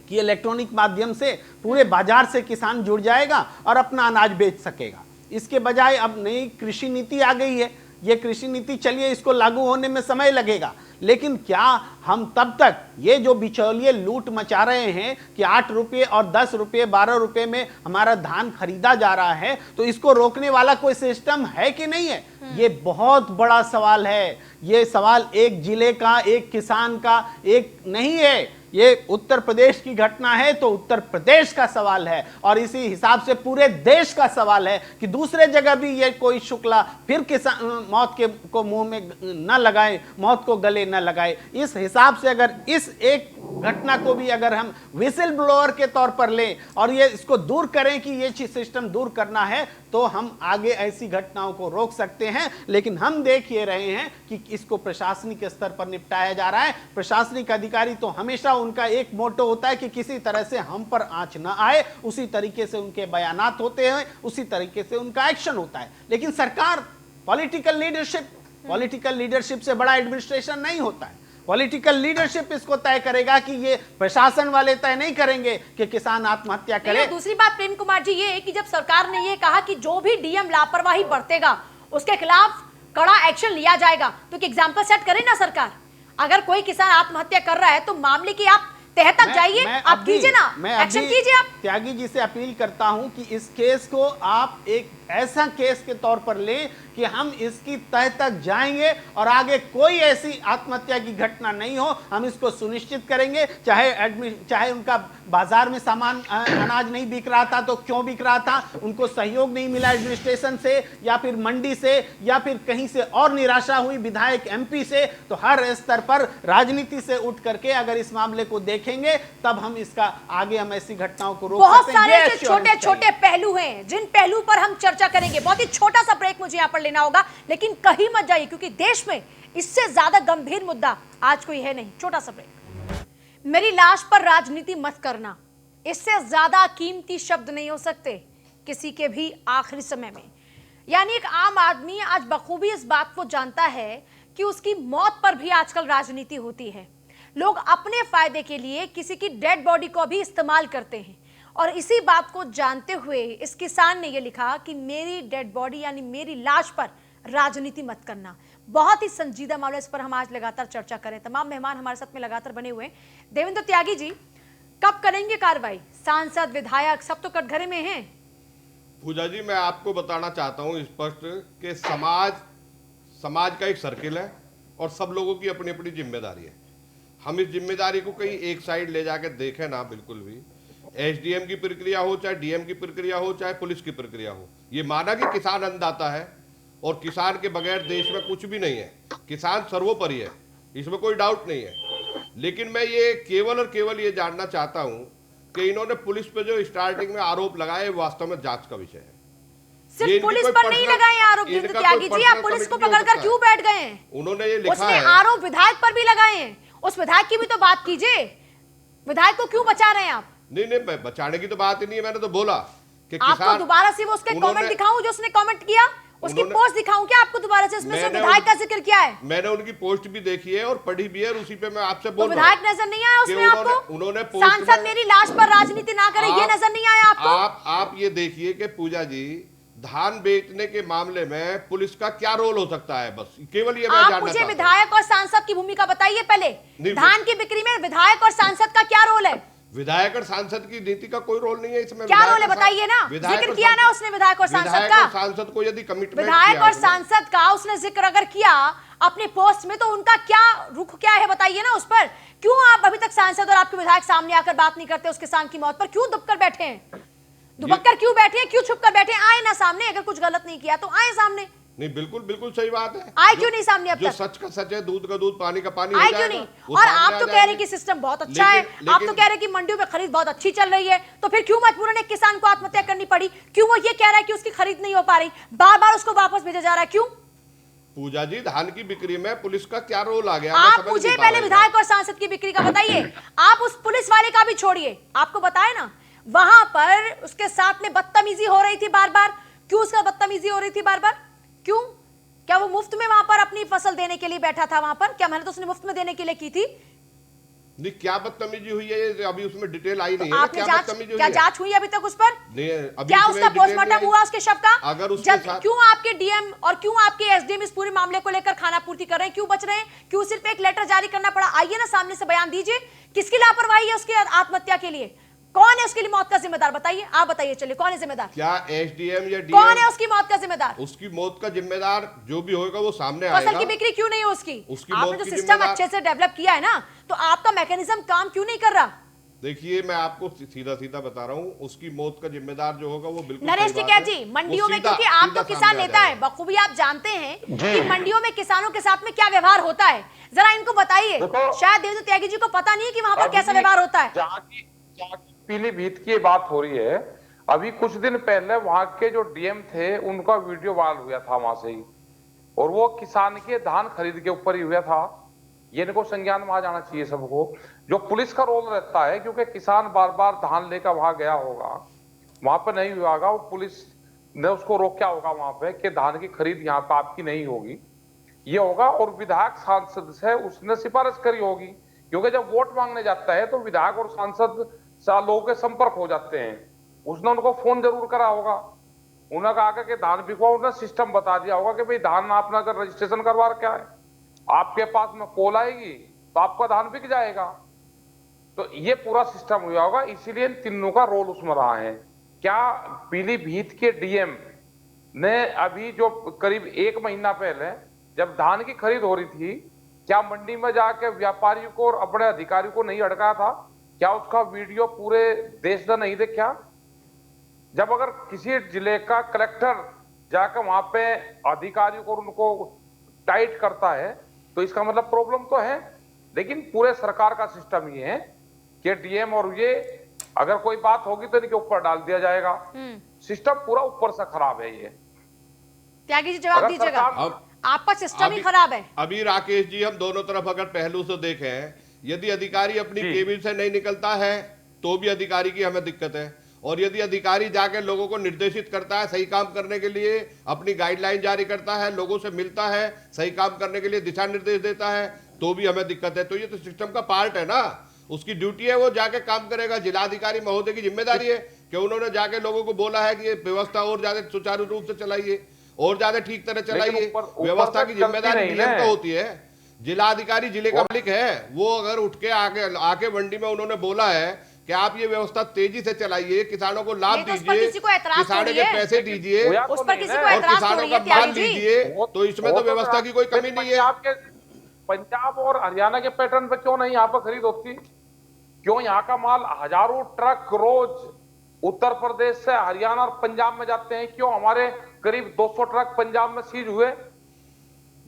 कि इलेक्ट्रॉनिक माध्यम से पूरे बाजार से किसान जुड़ जाएगा और अपना अनाज बेच सकेगा। इसके बजाय अब नई कृषि नीति आ गई है। ये कृषि नीति, चलिए इसको लागू होने में समय लगेगा, लेकिन क्या हम तब तक ये जो बिचौलिए लूट मचा रहे हैं कि 8 रुपये और 10 रुपये 12 रुपये में हमारा धान खरीदा जा रहा है, तो इसको रोकने वाला कोई सिस्टम है कि नहीं है? ये बहुत बड़ा सवाल है। ये सवाल एक जिले का, एक किसान का एक नहीं है। ये उत्तर प्रदेश की घटना है तो उत्तर प्रदेश का सवाल है, और इसी हिसाब से पूरे देश का सवाल है कि दूसरे जगह भी ये कोई शुक्ला फिर किसान मौत के को मुंह में न लगाए, मौत को गले न लगाए। इस हिसाब से अगर इस एक घटना को भी अगर हम विसिल ब्लोअर के तौर पर लें और ये इसको दूर करें कि ये सिस्टम दूर करना है, तो हम आगे ऐसी घटनाओं को रोक सकते हैं। लेकिन हम देख ये रहे हैं कि इसको प्रशासनिक स्तर पर निपटाया जा रहा है। प्रशासनिक अधिकारी तो हमेशा उनका एक मोटो होता है कि किसी तरह से हम पर आंच ना आए, उसी तरीके से उनके बयानात होते हैं, उसी तरीके से उनका एक्शन होता है। लेकिन सरकार, पॉलिटिकल लीडरशिप से बड़ा एडमिनिस्ट्रेशन नहीं होता है। पॉलिटिकल लीडरशिप इसको तय करेगा कि ये प्रशासन वाले तय नहीं करेंगे कि किसान आत्महत्या करे। दूसरी बात प्रेम कुमार जी ये है कि जब सरकार ने ये कहा कि जो भी डीएम लापरवाही बरतेगा उसके खिलाफ कड़ा एक्शन लिया जाएगा, तो एक एग्जांपल सेट करे ना सरकार। अगर कोई किसान आत्महत्या कर रहा है तो मामले की आप तह तक जाइए, आप कीजिए ना, एक्शन कीजिए। आप त्यागी जी से अपील करता हूं कि इस केस को आप एक ऐसा केस के तौर पर लें कि हम इसकी तह तक जाएंगे और आगे कोई ऐसी आत्महत्या की घटना नहीं हो। हम इसको सुनिश्चित करेंगे, चाहे उनका बाजार में सामान अनाज नहीं बिक रहा था तो क्यों बिक रहा था, उनको सहयोग नहीं मिला एडमिनिस्ट्रेशन से या फिर मंडी से या फिर कहीं से और निराशा हुई विधायक एमपी से, तो हर स्तर पर राजनीति से उठ करके अगर इस मामले को देखेंगे तब हम इसका आगे हम ऐसी घटनाओं को रोक सकते हैं। बहुत सारे छोटे छोटे पहलू हैं जिन पहलू पर हम चर्चा करेंगे। बहुत ही छोटा सा ब्रेक मुझे यहाँ पर लेना होगा, लेकिन कहीं मत जाइए क्योंकि देश में इससे ज्यादा गंभीर मुद्दा आज कोई है नहीं। छोटा सा ब्रेक। मेरी लाश पर राजनीति मत करना, इससे ज्यादा कीमती शब्द नहीं हो सकते किसी के भी आखिरी समय में। यानी एक आम आदमी आज बखूबी इस बात को जानता है कि उसकी मौत पर भी आजकल राजनीति होती है। लोग अपने फायदे के लिए किसी की डेड बॉडी को भी इस्तेमाल करते हैं, और इसी बात को जानते हुए इस किसान ने यह लिखा कि मेरी डेड बॉडी यानी मेरी लाश पर राजनीति मत करना। बहुत ही संजीदा मामला, इस पर हम आज लगातार चर्चा करें। तमाम मेहमान हमारे साथ में लगातार बने हुए हैं। देवेंद्र त्यागी जी, कब करेंगे कार्रवाई? सांसद, विधायक सब तो कटघरे में हैं। पूजा जी, मैं आपको बताना चाहता हूं स्पष्ट कि समाज का एक सर्किल है और सब लोगों की अपनी अपनी जिम्मेदारी है। हम इस जिम्मेदारी को कहीं एक साइड ले जाकर देखें ना, बिल्कुल भी। एसडीएम की प्रक्रिया हो, चाहे डीएम की प्रक्रिया हो, चाहे पुलिस की प्रक्रिया हो, ये माना कि किसान अन्नदाता है और किसान के बगैर देश में कुछ भी नहीं है। किसान सर्वोपरि है, इसमें कोई डाउट नहीं है। लेकिन मैं ये केवल और केवल ये जानना चाहता हूं कि इन्होंने पुलिस पे जो स्टार्टिंग में आरोप लगाए वास्तव में जांच का विषय है। सिर्फ पुलिस पर नहीं लगाए आरोप देवेंद्र त्यागी जी, आप पुलिस को पकड़कर क्यों बैठ गए हैं? उन्होंने ये लिखा उसने है, आरोप विधायक पर भी लगाए हैं। उस विधायक की भी तो बात कीजिए। विधायक को क्यों बचा रहे हैं आप? नहीं, बचाने की तो बात ही नहीं है। मैंने तो बोला कि आपको दोबारा से वो उसके कमेंट दिखाऊं जो उसने कमेंट किया? उसकी पोस्ट दिखाऊं क्या आपको दोबारा से? इसमें सिर्फ विधायक का जिक्र किया है। मैंने उनकी पोस्ट भी देखी है और पढ़ी भी है, और उसी पे मैं आपसे तो बोल रहा विधायक नजर नहीं आया उसमें आपको? उन्होंने सांसद मेरी लाश पर राजनीति ना करे, ये नजर नहीं आया आपको? आप ये देखिए कि पूजा जी, धान बेचने के मामले में पुलिस का क्या रोल हो सकता है, बस केवल ये मैं जानना आप मुझे चाहता हूं। विधायक और सांसद की भूमिका बताइए पहले। धान की बिक्री में विधायक और सांसद का क्या रोल है? विधायक और सांसद की नीति का कोई रोल नहीं है इसमें। क्या रोल है बताइए ना, जिक्र किया ना उसने विधायक और सांसद का। सांसद को यदि कमिटमेंट विधायक और सांसद का उसने जिक्र अगर किया अपने पोस्ट में, तो उनका क्या रुख क्या है बताइए ना उस पर। क्यों आप अभी तक सांसद और आपके विधायक सामने आकर बात नहीं करते? उस किसान की मौत पर क्यों दुबकर बैठे हैं? दुबक्कर क्यों बैठे हैं? क्यों छुपकर बैठे हैं? आए ना सामने, अगर कुछ गलत नहीं किया तो आए सामने। नहीं, बिल्कुल बिल्कुल सही बात है। आए क्यों नहीं सामने अब जो तक? सच का सच है, दूध का दूध, पानी का पानी हो आए क्यों जाएगा, नहीं? वो और सामने आप आ तो कह रहे हैं जाएंगे। कि सिस्टम बहुत अच्छा है, आप तो कह रहे हैं कि मंडियों में खरीद बहुत अच्छी चल रही है, तो फिर क्यों मजबूरन एक किसान को आत्महत्या करनी पड़ी? क्यों वो ये कह रहा है कि उसकी खरीद नहीं हो पा रही, बार बार उसको वापस भेजा जा रहा है, क्यों? पूजा जी, धान की बिक्री में पुलिस का क्या रोल आ गया? आप मुझे पहले विधायक और सांसद की बिक्री का बताइए। आप उस पुलिस वाले का भी छोड़िए, आपको बताए ना वहां पर उसके साथ में बदतमीजी हो रही थी बार बार। क्यों उसका बदतमीजी हो रही थी बार बार? क्यों? क्या वो मुफ्त में वहां पर अपनी फसल देने के लिए बैठा था वहां पर? क्या मेहनत उसने मुफ्त में देने के लिए की थी? नहीं, क्या बदतमीजी हुई है ये अभी उसमें डिटेल आई नहीं है। आपने क्या जांच हुई अभी तक उस पर? नहीं, अभी क्या इसमें उसका डिटेल पोस्टमार्टम नहीं हुआ उसके शव का? अगर उसके साथ क्यों आपके डीएम और क्यों आपके एसडीएम इस पूरे मामले को लेकर खाना पूर्ति कर रहे हैं? क्यों बच रहे हैं? क्यों सिर्फ एक लेटर जारी करना पड़ा? आइए ना सामने से बयान दीजिए, किसकी लापरवाही है उसकी आत्महत्या के लिए? कौन है उसके लिए मौत का जिम्मेदार? बताइए, आप बताइए, चलिए कौन है जिम्मेदार? क्या एसडीएम या डीएम? कौन है उसकी मौत का जिम्मेदार? उसकी मौत का जिम्मेदार जो भी होगा वो सामने फसल आएगा। की बिक्री क्यों नहीं है उसकी? उसकी आपने मौत जो की सिस्टम जिम्मेदार- अच्छे से डेवलप किया है ना, तो आपका मैकेनिज्म काम क्यों नहीं कर रहा? देखिए, मैं आपको सीधा सीधा बता रहा हूँ, उसकी मौत का जिम्मेदार जो होगा वो बिल्कुल नरेश सही बात टिकैत है। जी, वो मंडियों में, सीधा- क्योंकि आप सीधा तो किसान सामने आ नेता है, जाएगा। बखूबी आप जानते हैं कि मंडियों में किसानों के साथ में क्या व्यवहार होता है। जरा इनको बताइए, देखो, शायद देवेंद्र त्यागी जी को पता नहीं है कि वहां पर कैसा व्यवहार होता है। जहाँ की पीलीभीत की बात हो रही है, अभी कुछ दिन पहले वहां के जो डीएम थे उनका वीडियो वायरल हुआ था वहां से ही, और वो किसान के धान खरीद के ऊपर ही हुआ था। ये इनको संज्ञान में आ जाना चाहिए सबको। जो पुलिस का रोल रहता है, क्योंकि किसान बार बार धान लेकर वहां गया होगा, वहां पर नहीं हुआ होगा, वो पुलिस ने उसको रोका होगा वहां पे कि धान की खरीद यहाँ पे आपकी नहीं होगी, ये होगा। और विधायक सांसद से उसने सिफारिश करी होगी, क्योंकि जब वोट मांगने जाता है तो विधायक और सांसद लोगों के संपर्क हो जाते हैं। उसने उनको फोन जरूर करा होगा, उन्होंने कहा कि धान बिकवाओ, उन्होंने सिस्टम बता दिया होगा कि भाई धान आपने अगर रजिस्ट्रेशन करवा रखा है, आपके पास में कॉल आएगी तो आपका धान बिक जाएगा। तो ये पूरा सिस्टम हुआ होगा, इसीलिए इन तीनों का रोल उसमें रहा है। क्या पीलीभीत के डीएम ने अभी जो करीब 1 महीना पहले जब धान की खरीद हो रही थी, क्या मंडी में जाके व्यापारियों को और अपने अधिकारियों को नहीं अटकाया था? क्या उसका वीडियो पूरे देश ने नहीं देखा? जब अगर किसी जिले का कलेक्टर जाकर वहां पे अधिकारियों को उनको टाइट करता है तो इसका मतलब प्रॉब्लम तो है। लेकिन पूरे सरकार का सिस्टम ये है कि डीएम और ये अगर कोई बात होगी तो इनके ऊपर डाल दिया जाएगा। सिस्टम पूरा ऊपर से खराब है। ये त्यागी जी जवाब अगर दीजिएगा, सरकार- आपका सिस्टम ही खराब है। अभी राकेश जी, हम दोनों तरफ अगर पहलू से देखें, यदि अधिकारी अपनी जी। केबिन से नहीं निकलता है तो भी अधिकारी की हमें दिक्कत है, और यदि अधिकारी जाके लोगों को निर्देशित करता है सही काम करने के लिए, अपनी गाइडलाइन जारी करता है, लोगों से मिलता है, सही काम करने के लिए दिशा निर्देश देता है, तो भी हमें दिक्कत है। तो ये तो सिस्टम का पार्ट है ना, उसकी ड्यूटी है, वो जाके काम करेगा। जिलाधिकारी महोदय की जिम्मेदारी है कि उन्होंने जाके लोगों को बोला है कि ये व्यवस्था और ज्यादा सुचारू रूप से चलाइए, और ज्यादा ठीक तरह चलाइए। ऊपर व्यवस्था से की चलती जिम्मेदारी नहीं डीएम ना। को होती है, जिलाधिकारी जिले का मालिक है। वो अगर उठ के आके मंडी में उन्होंने बोला है कि आप ये व्यवस्था तेजी से चलाइए, किसानों को लाभ नहीं तो उस पर दीजिए, किसी को ऐतराज किसानों थोड़ी के है। पैसे दीजिए हुआ उस तो पर नहीं किसी ना। को और ऐतराज किसानों थोड़ी का है त्यागी माल जी। लीजिए, तो इसमें तो व्यवस्था की कोई कमी नहीं है। पंजाब और हरियाणा के पैटर्न पे क्यों नहीं यहाँ पर खरीद होती? क्यों यहाँ का माल हजारों ट्रक रोज उत्तर प्रदेश से हरियाणा और पंजाब में जाते हैं? क्यों हमारे करीब 200 ट्रक पंजाब में सीज हुए?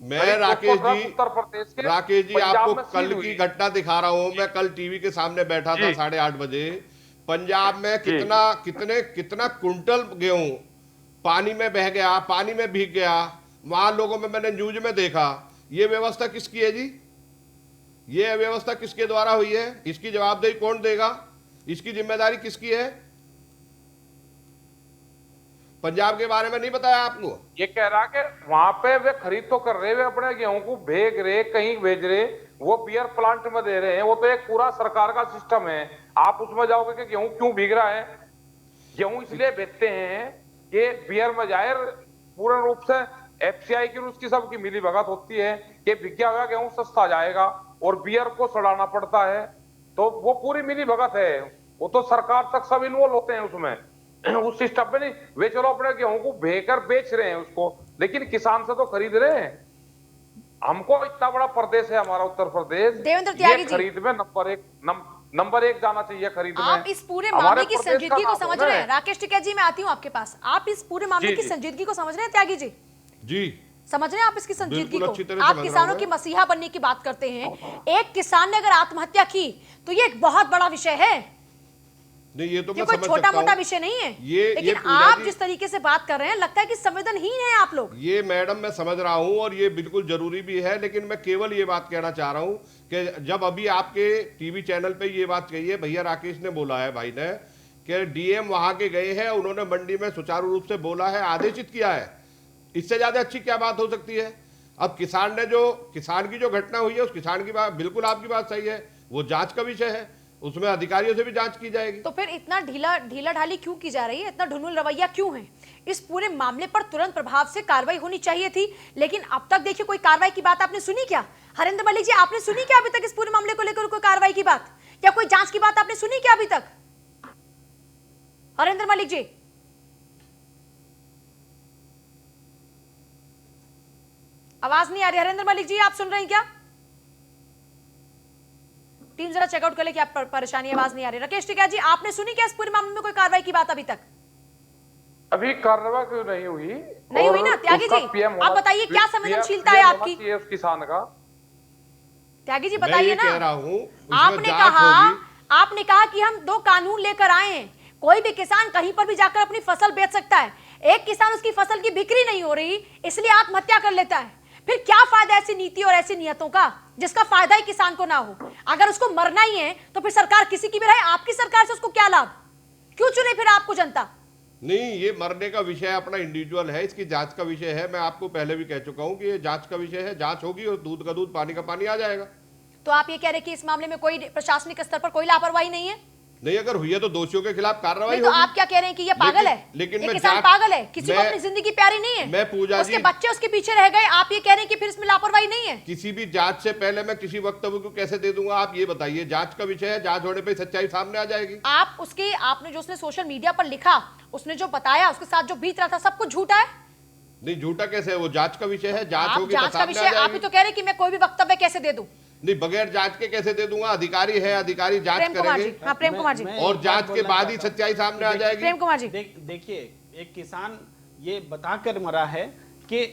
मैं राकेश जी, उत्तर प्रदेश के राकेश जी पंजाब आपको में कल सील की हुई। घटना दिखा रहा हूं। मैं कल टीवी के सामने बैठा था जी। 8:30 बजे। पंजाब में कितना कुंटल गेहूं पानी में बह गया, पानी में भीग गया। वहां लोगों में मैंने न्यूज में देखा। ये व्यवस्था किसकी है जी? ये व्यवस्था किसके द्वारा हुई है? इसकी जवाबदेही कौन देगा? इसकी जिम्मेदारी किसकी है? पंजाब के बारे में नहीं बताया आपको? ये कह रहा कि वहां पे वे खरीद तो कर रहे, वे अपने गेहूं को भेज रहे, कहीं भेज रहे, वो बियर प्लांट में दे रहे हैं, वो तो एक पूरा सरकार का सिस्टम है। आप उसमें जाओगे कि गेहूं क्यों भीग रहा है? गेहूं इसलिए बेचते हैं कि बियर में जाए पूर्ण रूप से एफसीआई की उसकी सबकी मिली भगत होती है कि बिका हुआ गेहूं सस्ता जाएगा और बियर को सड़ाना पड़ता है, तो वो पूरी मिली भगत है। वो तो सरकार तक सब इन्वॉल्व होते हैं उसमें, उस सिस्टम पे नहीं। वे चलो अपने गेहूं को भेजकर बेच रहे हैं उसको, लेकिन किसान से तो खरीद रहे हैं। हमको इतना बड़ा प्रदेश है हमारा उत्तर प्रदेश, देवेंद्र त्यागी ये जी, खरीद में नंबर एक जाना चाहिए खरीद में। आप इस पूरे हमारे मामले की प्रदेश का संजीदगी को नाम समझ होना रहे है। हैं? राकेश टिकैत जी, मैं आती हूँ आपके पास। आप इस पूरे मामले जी, की जी। संजीदगी को समझ रहे हैं त्यागी जी? जी समझ रहे हैं आप इसकी संजीदगी बिल्कुल को? अच्छी तरह आप समझ रहा किसानों हूं की मैं। मसीहा बनने की बात करते हैं। एक किसान ने अगर आत्महत्या की तो ये एक बहुत बड़ा विषय है, नहीं, ये तो ये मैं कोई समझ छोटा सकता मोटा हूं। विषय नहीं है। ये लेकिन पूजा आप जी- जिस तरीके से बात कर रहे हैं, लगता है कि संवेदनहीन है आप लोग। ये मैडम मैं समझ रहा हूं और ये बिल्कुल जरूरी भी है, लेकिन मैं केवल ये बात कहना चाह रहा हूं कि जब अभी आपके टीवी चैनल पे ये बात कही है, भैया राकेश ने बोला है, भाई ने, कि डीएम वहां के गए हैं, उन्होंने मंडी में सुचारू रूप से बोला है, आदेशित किया है, इससे ज्यादा अच्छी क्या बात हो सकती है? अब किसान की जो घटना हुई है, उस किसान की बात बिल्कुल आपकी बात सही है, वो जांच का विषय है, उसमें अधिकारियों से भी जांच की जाएगी। तो फिर इतना ढीला ढाली क्यों की जा रही है? इतना ढुलमुल रवैया क्यों है? इस पूरे मामले पर तुरंत प्रभाव से कार्रवाई होनी चाहिए थी, लेकिन अब तक देखिए कोई कार्रवाई की बात आपने सुनी क्या? हरेंद्र मलिक जी, आपने सुनी क्या अभी तक इस पूरे मामले को लेकर कोई कार्रवाई की बात या कोई जांच की बात आपने सुनी क्या अभी तक? हरेंद्र मलिक जी, आवाज नहीं आ रही। हरेंद्र मलिक जी, आप सुन रहे हैं क्या? टीम जरा चेकआउट कर ले, क्या परेशानी, आवाज नहीं आ रही। राकेश टिकैत जी, आपने सुनी क्या इस पूरे मामले में कोई कार्रवाई की बात अभी तक? अभी कार्रवाई क्यों नहीं हुई? नहीं हुई ना त्यागी जी? आप बताइए क्या संवेदनशीलता है आपकी? उस किसान का त्यागी जी मैं बताइए ये ना। कह रहा हूं, उसमें आपने जांच कहा होगी। आपने कहा कि हम 2 कानून लेकर आए हैं, कोई भी किसान कहीं पर भी जाकर अपनी फसल बेच सकता है। एक किसान उसकी फसल की बिक्री नहीं हो रही इसलिए आत्महत्या कर लेता है। फिर क्या फायदा ऐसी नीति और ऐसी नियतों का जिसका फायदा ही किसान को ना हो? अगर उसको मरना ही है तो फिर सरकार किसी की भी रहे, आपकी सरकार से उसको क्या लाभ? क्यों चुने फिर आपको जनता? नहीं, ये मरने का विषय अपना इंडिविजुअल है, इसकी जांच का विषय है। मैं आपको पहले भी कह चुका हूं कि ये जांच का विषय है, जांच होगी और दूध का दूध पानी का पानी आ जाएगा। तो आप ये कह रहे हैं कि इस मामले में कोई प्रशासनिक स्तर पर कोई लापरवाही नहीं है? नहीं, अगर हुई है तो दोषियों के खिलाफ कार्रवाई नहीं तो होगी। आप क्या कह रहे हैं कि ये पागल है? लेकिन ये मैं किसान जांच- पागल है, किसी को मैं- अपनी जिंदगी प्यारी नहीं है? मैं पूजा उसके जी- बच्चे उसके पीछे रह गए, आप ये कह रहे हैं कि फिर इसमें लापरवाही नहीं है? किसी भी जांच से पहले मैं किसी वक्तव्य को कैसे दे दूंगा, आप ये बताइए। जांच का विषय है, जांच होने पे सच्चाई सामने आ जाएगी। आपने जो उसने सोशल मीडिया पर लिखा, उसने जो बताया, उसके साथ जो बीत रहा था, सब कुछ झूठा है? नहीं, झूठा कैसे है? वो जांच का विषय है, जांच आप होगी तो जांच का सामने विषय आ आप ही जाएगी। तो कह रहे हैं कि मैं कोई भी वक्तव्य कैसे दे दूं? नहीं, बगैर जांच के कैसे दे दूंगा? अधिकारी है, अधिकारी जांच प्रेम कुमार जी, करेंगे हाँ प्रेम कुमार जी, मैं और एक जांच बात के बोलना बाद ही चाहता हूं। सच्चाई सामने आ जाएगी। प्रेम कुमार जी, देखिए, एक किसान ये बताकर मरा है कि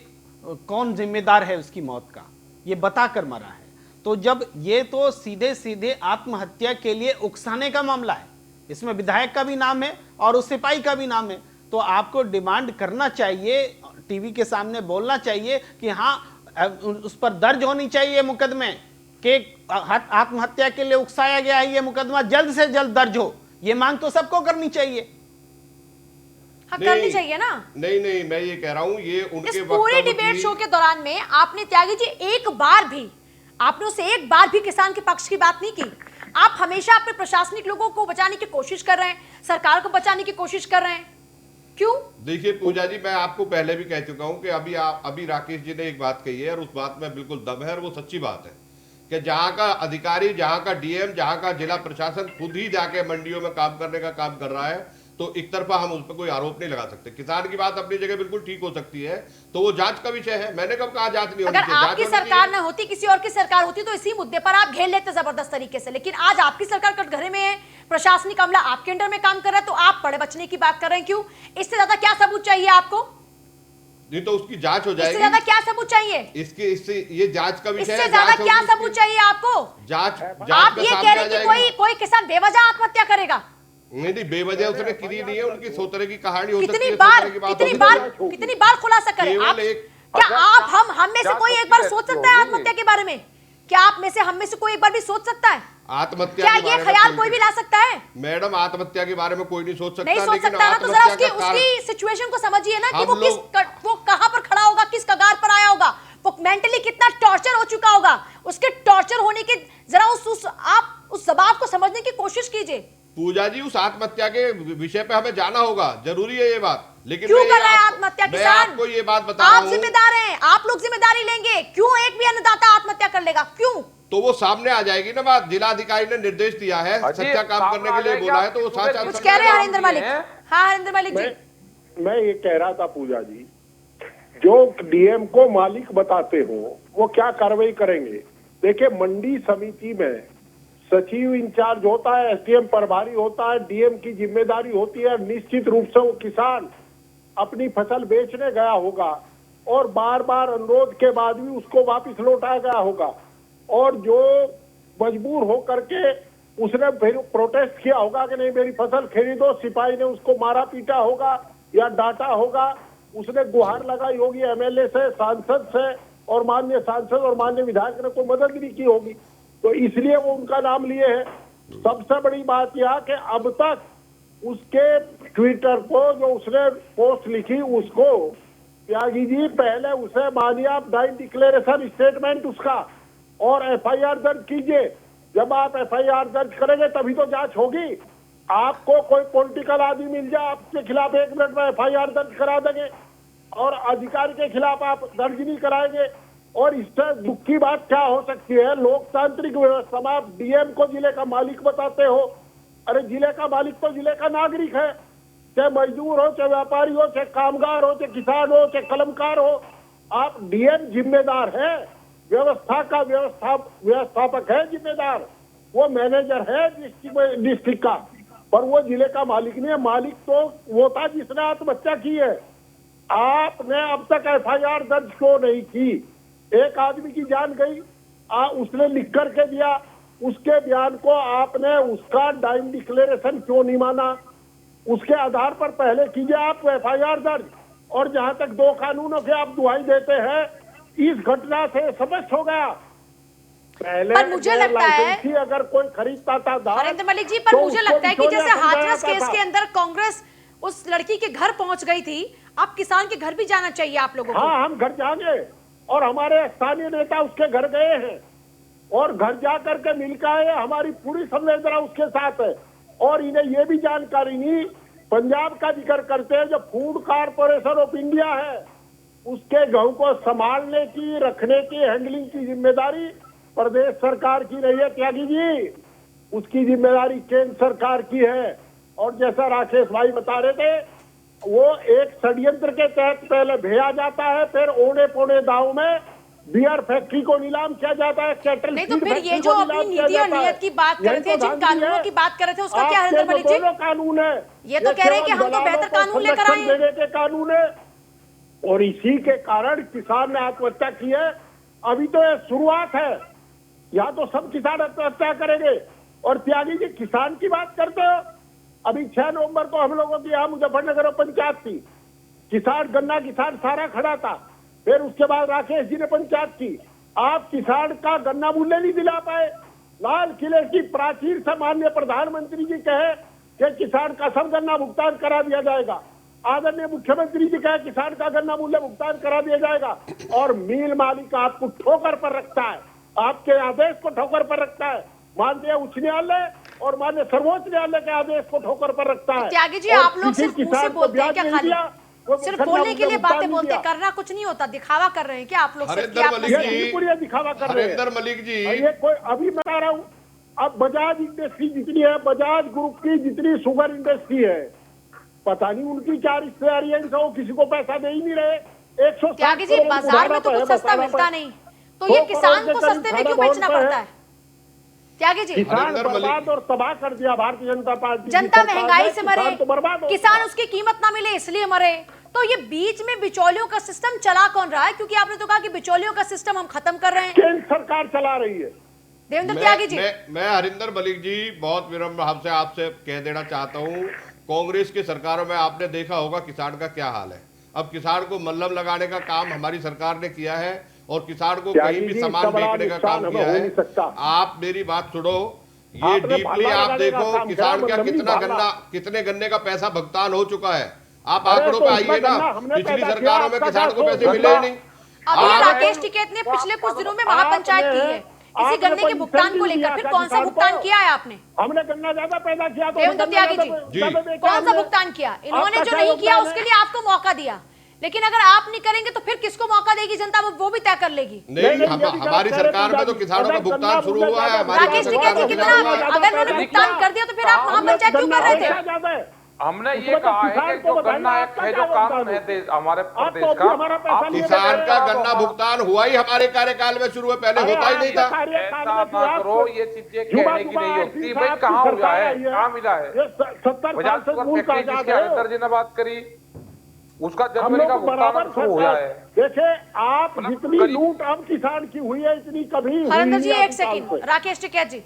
कौन जिम्मेदार है उसकी मौत का, ये बताकर मरा है। तो जब ये तो सीधे सीधे आत्महत्या के लिए उकसाने का मामला है, इसमें विधायक का भी नाम है और उस सिपाही का भी नाम है, तो आपको डिमांड करना चाहिए, टीवी के सामने बोलना चाहिए कि हाँ, उस पर दर्ज होनी चाहिए मुकदमे कि आत्महत्या के लिए उकसाया गया है, ये मुकदमा जल्द से जल्द दर्ज हो। ये मांग तो सबको करनी चाहिए। हाँ नहीं, करनी चाहिए ना। नहीं, मैं ये कह रहा हूं, ये इस उनके पूरे वक्तव्य डिबेट की- शो के दौरान में आपने त्यागी जी आपने उससे एक बार भी किसान के पक्ष की बात नहीं की। आप हमेशा अपने प्रशासनिक लोगों को बचाने की कोशिश कर रहे हैं, सरकार को बचाने की कोशिश कर रहे हैं, क्यों? देखिए पूजा जी, मैं आपको पहले भी कह चुका हूं कि अभी राकेश जी ने एक बात कही है और उस बात में बिल्कुल दम है और वो सच्ची बात है कि जहां का अधिकारी, जहां का डीएम, जहां का जिला प्रशासन खुद ही जाके मंडियों में काम करने का काम कर रहा है, तो एक तरफा हम उस पर कोई आरोप नहीं लगा सकते। किसान की बात अपनी जगह बिल्कुल ठीक हो सकती है, तो वो जांच का विषय है। मैंने कब कहा जांच नहीं होनी अगर चाहिए? आपकी जांच होनी सरकार चाहिए। न होती, किसी और की सरकार होती, तो इसी मुद्दे पर आप घेर लेते जबरदस्त तरीके से। लेकिन आज आपकी सरकार कटघरे में है, प्रशासनिक अमला आपके अंडर में काम कर रहा है, तो आप बड़े बचने की बात कर रहे हैं। क्यों? इससे ज्यादा क्या सबूत चाहिए आपको? नहीं तो उसकी जांच हो इससे जाएगी। ज्यादा क्या सबूत चाहिए? इससे ये जांच का विषय इससे है, ज्यादा जांच क्या होगी सबूत उसकी। चाहिए आपको? जांच आप का ये सामने कह आ रहे हैं कि जाएगी। कोई किसान बेवजह आत्महत्या करेगा? नहीं, बेवजह उसने की नहीं है, उनकी सोतरे की कहानी हो सकती कितनी है, बार सोतरे की बात कितनी होगी। बार कितनी बार खुलासा करें केवल आप? एक- क्या आप हम में से क्या कोई एक बार सोचती सोच सकता है होगी? आत्महत्या के बारे में? क्या आप में से हम में से कोई एक बार भी सोच सकता है? आत्महत्या क्या के ये बारे में ख्याल कोई भी ला सकता है? मैडम, आत्महत्या के बारे में कोई नहीं सोच सकता, नहीं सोच लेकिन सकता ना, तो जरा आत्महत्या का कारण उसकी सिचुएशन को समझिए ना कि हम वो कहां पर खड़ा होगा, किस कगार पर आया होगा, वो मेंटली कितना टॉर्चर हो चुका होगा, उसके टॉर्चर होने के जरा आप उस दबाव को समझने की कोशिश कीजिए। पूजा जी, उस आत्महत्या के विषय पे हमें जाना होगा, जरूरी है ये बात, लेकिन क्यों मैं कर रहा है आपको- आत्महत्या मैं किसान? आपको ये बात बता रहा आप हूं, जिम्मेदार हैं, आप लोग जिम्मेदारी लेंगे। क्यों एक भी अन्नदाता आत्महत्या कर लेगा? क्यों? तो वो सामने आ जाएगी ना बात। जिलाधिकारी ने निर्देश दिया है, अजी, सच्चा काम करने के लिए सामने बोला है, तो वो आ जाएगा। साथ कुछ कह रहे हैं हरिंदर मलिक? हाँ हरिंदर मलिक जी। मैं ये कह रहा था पूजा जी, जो डीएम को मालिक बताते हो वो क्या कार्रवाई करेंगे? देखिए, मंडी समिति में सचिव इंचार्ज होता है, एसडीएम प्रभारी होता है, डीएम की जिम्मेदारी होती है। निश्चित रूप से वो किसान अपनी फसल बेचने गया होगा और बार बार अनुरोध के बाद भी उसको वापस लौटाया गया होगा, और जो मजबूर होकर के उसने फिर प्रोटेस्ट किया होगा कि नहीं मेरी फसल खरीदो, सिपाही ने उसको मारा पीटा होगा या डांटा होगा, उसने गुहार लगाई होगी एमएलए से, सांसद से, और माननीय सांसद और माननीय विधायक ने कोई मदद नहीं की होगी, तो इसलिए वो उनका नाम लिए हैं। सबसे बड़ी बात यह कि अब तक उसके ट्विटर को जो उसने पोस्ट लिखी उसको त्यागी जी पहले उसे मानिए आप डाइट डिक्लेरेशन स्टेटमेंट उसका और एफआईआर दर्ज कीजिए। जब आप एफआईआर दर्ज करेंगे तभी तो जांच होगी। आपको कोई पॉलिटिकल आदमी मिल जाए आपके खिलाफ 1 मिनट में एफआईआर दर्ज करा देंगे, और अधिकारी के खिलाफ आप दर्ज नहीं कराएंगे। और इससे दुख की बात क्या हो सकती है? लोकतांत्रिक व्यवस्था में आप डीएम को जिले का मालिक बताते हो। अरे जिले का मालिक तो जिले का नागरिक है, चाहे मजदूर हो, चाहे व्यापारी हो, चाहे कामगार हो, चाहे किसान हो, चाहे कलमकार हो। आप डीएम जिम्मेदार है, व्यवस्था का व्यवस्थापक है जिम्मेदार, वो मैनेजर है डिस्ट्रिक्ट का, पर वो जिले का मालिक नहीं है। मालिक तो वो था जिसने आत्महत्या की है। आपने अब तक एफआईआर दर्ज क्यों नहीं की? एक आदमी की जान गई, उसने लिख करके दिया, उसके बयान को आपने उसका डाइम डिक्लेरेशन क्यों नहीं माना? उसके आधार पर पहले कीजिए आप एफआईआर दर्ज। और जहां तक 2 कानूनों के आप दुहाई देते हैं, इस घटना से स्पष्ट हो गया। पहले पर मुझे लगता है अगर कोई खरीदता था हरिंदर मलिक जी, पर मुझे लगता है कि जैसे हाथरस केस के अंदर कांग्रेस उस लड़की के घर पहुंच गई थी, आप किसान के घर भी जाना चाहिए आप लोगों को। हाँ, हम घर जाएंगे और हमारे स्थानीय नेता उसके घर गए हैं और घर जा करके मिलकर आए। हमारी पूरी संवेदना उसके साथ है। और इन्हें ये भी जानकारी नहीं, पंजाब का जिक्र करते हैं, जो फूड कारपोरेशन ऑफ इंडिया है, उसके गेहूं को संभालने की, रखने की, हैंडलिंग की जिम्मेदारी प्रदेश सरकार की नहीं है त्यागी जी, उसकी जिम्मेदारी केंद्र सरकार की है। और जैसा राकेश भाई बता रहे थे, वो एक षड्यंत्र के तहत पहले भेजा जाता है, फिर औने पौने दाव में बियर फैक्ट्री को नीलाम किया जाता है, कैटल नहीं तो फिर ये जो अपनी नीति और नियत की बात कर रहे थे, जिन कानूनों की बात कर रहे थे, उसका क्या हरिंदर मलिक जी? कानून है, ये तो कह रहे हैं कि हम तो बेहतर कानून लेकर आए हैं। देने के कानून है, और इसी के कारण किसान ने आत्महत्या की है। अभी तो ये शुरुआत है, यहाँ तो सब किसान आत्महत्या करेंगे। और त्यागी जी किसान की बात करते हो, अभी 6 नवंबर को हम लोगों की यहाँ मुजफ्फरनगर में पंचायत थी, किसान गन्ना किसान सारा खड़ा था। फिर उसके बाद राकेश जी ने पंचायत की, आप किसान का गन्ना मूल्य नहीं दिला पाए। लाल किले की प्राचीर से माननीय प्रधानमंत्री जी कहे कि किसान का सब गन्ना भुगतान करा दिया जाएगा, आदरणीय मुख्यमंत्री जी कहे किसान का गन्ना मूल्य भुगतान करा दिया जाएगा, और मिल मालिक आपको ठोकर पर रखता है, आपके आदेश को ठोकर पर रखता है। माननीय उच्च न्यायालय और माननीय सर्वोच्च न्यायालय के आदेश को ठोकर पर रखता है। त्यागी जी, आप लोग सिर्फ मुंह से बोलते हैं क्या? खाली सिर्फ बोलने के लिए बातें बोलते, करना कुछ नहीं होता, दिखावा कर रहे हैं क्या आप लोग? हरिंदर मलिक जी, दिखावा कर रहे हैं। हरिंदर मलिक जी, ये कोई अभी मैं बता रहा हूँ, अब बजाज इंडस्ट्री जितनी है, बजाज ग्रुप की जितनी शुगर इंडस्ट्री है, पता नहीं उनकी क्या रिश्तेदारी है, इनको किसी को पैसा दे ही नहीं रहे। 160 त्यागी जी, बाजार में तो कुछ सस्ता मिलता नहीं, तो ये किसान को सस्ते में क्यों बेचना पड़ता है? त्यागी जी, किसान बर्बाद और तबाह कर दिया भारतीय जनता पार्टी। जनता महंगाई से मरे, तो बर्बाद, किसान उसकी कीमत ना मिले इसलिए मरे। तो ये बीच में बिचौलियों का सिस्टम चला कौन रहा है? क्योंकि आपने तो कहा कि बिचौलियों का सिस्टम हम खत्म कर रहे हैं, केंद्र सरकार चला रही है। देवेंद्र त्यागी जी, मैं हरिंदर मलिक जी बहुत विनम्र भाव से आपसे कह देना चाहता हूं, कांग्रेस की सरकारों में आपने देखा होगा किसान का क्या हाल है। अब किसान को मल्लम लगाने का काम हमारी सरकार ने किया है और किसान को कहीं भी सामान बेचने का काम किया है। आप मेरी बात सुनो, ये आपने डीपली भाला आप लगाने का देखो काम किसान किया, का मतलब कितना भाला। गन्ना, कितने गन्ने का पैसा भुगतान हो चुका है। आप अरे आंकड़ों तो पे उसमें आइए ना, गन्ना हमने पिछली पैदा सरकारों किया, में आपका किसान को क्या पैसे सो- मिले ही नहीं। अभी आप- राकेश टिकैत ने पिछले कुछ दिनों में महापंचायत की है इसी गन्ने के भुगतान को लेकर, फिर कौन सा भुगतान किया है आपने? हमने गन्ना ज्यादा पैदा किया तो देवेंद्र त्यागी जी, कौन सा हमने। भुगतान किया? इन्होंने आपका जो क्या नहीं किया योगदान उसके है? लिए आपको मौका दिया, लेकिन अगर आप नहीं करेंगे तो फिर किसको मौका देगी जनता? वो भी तय कर लेगी। नहीं, हमारी सरकार में तो किसानों का भुगतान शुरू हुआ है। हमारी राकेश सरकार टिकैत में जी, किसान कितना हुआ है। अगर उन्होंने भुगतान कर दिया तो फिर आप महापंचायत क्यों कर रहे थे? हमने ये कहा है कि जो गन्ना एक्ट है, जो कानून है हमारे प्रदेश का, आप किसान का गन्ना भुगतान हुआ ही हमारे कार्यकाल में शुरू है, पहले होता ही नहीं था। ऐसा ना करो, ये चीजें कहने की नहीं होती। भाई कहाँ हुआ है, कहाँ मिला है? 70 50 शुगर फैक्ट्री जिसके अंदर जी ने बात करी, उसका हम जनवरी का लोग बराबर भुगतान शुरू हुआ है। देखिए आप मतलब जितनी गरीब- लूट अब किसान की हुई है इतनी कभी हुई हरिंदर जी नहीं एक अभी साल सेकंड, से। राकेश टिकैत जी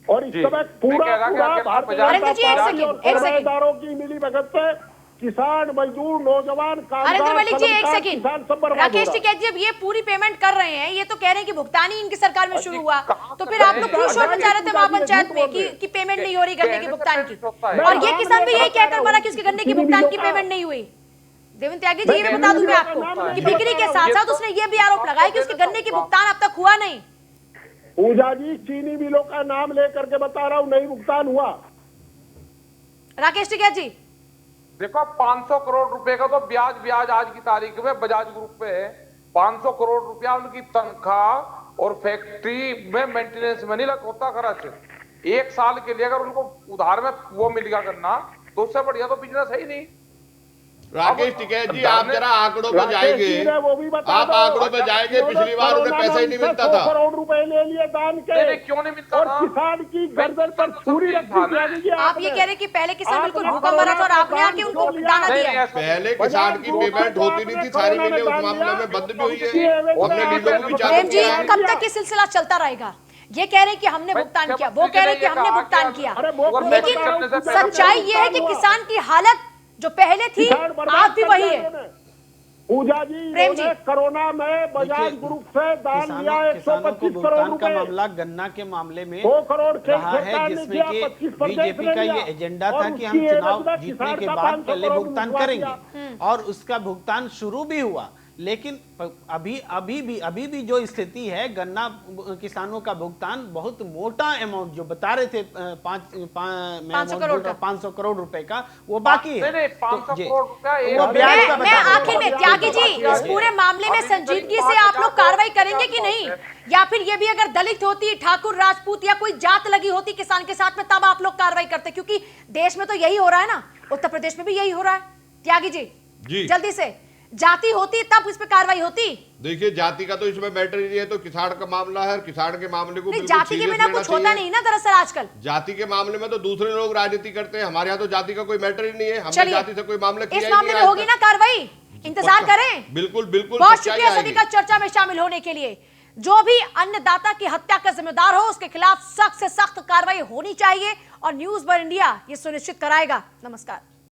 और इस जी, समय मैं पूरा कह रहा कि पूरा अगर भारतीय आप जनता हरिंदर जी, एक पार्टी सेकंड, और एक सेकंड। सरमाएदारों की मिली भगत से किसान, मजदूर, नौजवान, हरिंदर कामगार, मलिक जी एक सलामकार, किसान सब सेकंड, बर्बाद हो राकेश रहा है। टिकैत जी अब ये पूरी पेमेंट कर रहे हैं, ये तो कह रहे हैं कि भुगतान ही इनकी सरकार में शुरू हुआ, कहाँ तो से फिर आप रहे लोग हैं? क्यों शोर मचा रहे थे अरे महापंचायत में झूठ बोल कि पेमेंट नहीं हो रही गन्ने के भुगतान की? होता है। और ये किसान भी यही कहकर मरा कि उसके गन्ने के भुगतान की पेमेंट नहीं हुई। देवेंद्र त्यागी जी, ये भी बता दूं मैं आपको कि बिक्री के साथ साथ उसने ये भी आरोप लगाया कि उसके गन्ने की भुगतान अब तक हुआ नहीं। पूजा जी चीनी मिलों का नाम लेकर के बता रहा हूँ, नहीं भुगतान हुआ। राकेश टिकैत जी, देखो 500 करोड़ रुपए का तो ब्याज आज की तारीख में बजाज ग्रुप पे है। 500 करोड़ रुपया उनकी तनख्वाह और फैक्ट्री में मेंटेनेंस में नहीं होता खर्च। एक साल के लिए अगर उनको उधार में वो मिल गया करना तो उससे बढ़िया तो बिजनेस है ही नहीं। राकेश टिकैत जी, आप जरा आंकड़ों पे राकेश जाएंगे, जी ने वो भी बता आप दो। आंकड़ों पे जाएंगे, पिछली बार उन्हें पैसा ही नहीं मिलता था। 100 करोड़ रुपए ले लिए दान के, नहीं, क्यों नहीं मिलता और था? किसान की गर्दन पर छुरी रखी त्यागी जी आप ये आपने। कह रहे हैं कि पहले किसान बिल्कुल आपने भूखा मरा था और आपने आके भगवान उनको को लिया। दाना नहीं, दिया। ऐसा- पहले किसान की पेमेंट होती नहीं थी, सारी मिलें उस मामले में बंद भी हुई है। हमने मिलों को भी चालू प्रेम जी, किया है। कब तक ये सिलसिला चलता रहेगा? ये कह रहे हैं कि हमने भुगतान किया, वो कह रहे हैं कि हमने भुगतान किया, अरे वो लेकिन सच्चाई ये है कि किसान की हालत जो पहले थी किसान बर्बाद आज भी कर वही दिया है। इन्होंने। पूजा जी प्रेम जी। इन्होंने कोरोना में बजाज देखिए, ग्रुप से दान लिया किसानों को 125 करोड़ भुगतान का रुपए। मामला गन्ना के मामले में 2 करोड़ खेत रहा है, सरकार ने जिसमें दिया, कि 25% बीजेपी का ने ये लिया। एजेंडा और था कि उसकी हम चुनाव एवज में जीतने किसान के का बाद 500 पहले करोड़ भुगतान भिजवा करेंगे दिया। और उसका भुगतान शुरू भी हुआ। लेकिन अभी भी जो स्थिति है, गन्ना किसानों का भुगतान बहुत मोटा अमाउंट जो बता रहे थे 500 करोड़ रुपए का, वो बाकी है। नहीं, 500 तो ये- करोड़ रुपया एक- वो ब्याज का मैं बता रहे आखिर में हैं। त्यागी जी, इस पूरे मामले में संजीदगी से आप लोग कार्रवाई करेंगे कि नहीं? या फिर ये भी अगर दलित होती, ठाकुर, राजपूत या कोई जात लगी होती किसान के साथ में, तब आप लोग कार्रवाई करते? क्योंकि देश में तो यही हो रहा है ना, उत्तर प्रदेश में भी यही हो रहा है। त्यागी जी जल्दी से, जाति होती तब इस पे कार्रवाई होती। देखिए, जाति का तो इसमें मैटर ही नहीं है, तो किसान का मामला है, किसान के मामले को नहीं, बिल्कुल जाति के serious बिना लेना कुछ होता चाहिए। नहीं ना दरअसल आजकल। जाति के मामले में तो दूसरे लोग राजनीति करते हैं, हमारे यहाँ तो जाति का कोई मैटर ही नहीं है। हमने चलिए, जाति से कोई मामला किया इस ही मामले नहीं में आज होगी तक। ना कार्रवाई, इंतजार करें। बिल्कुल बिल्कुल बहुत सच्चाई शुक्रिया सभी आएगी। का चर्चा में शामिल होने के लिए। जो भी अन्नदाता की हत्या का जिम्मेदार हो उसके खिलाफ सख्त से सख्त कार्रवाई होनी चाहिए और न्यूज़ वन इंडिया ये सुनिश्चित कराएगा। नमस्कार।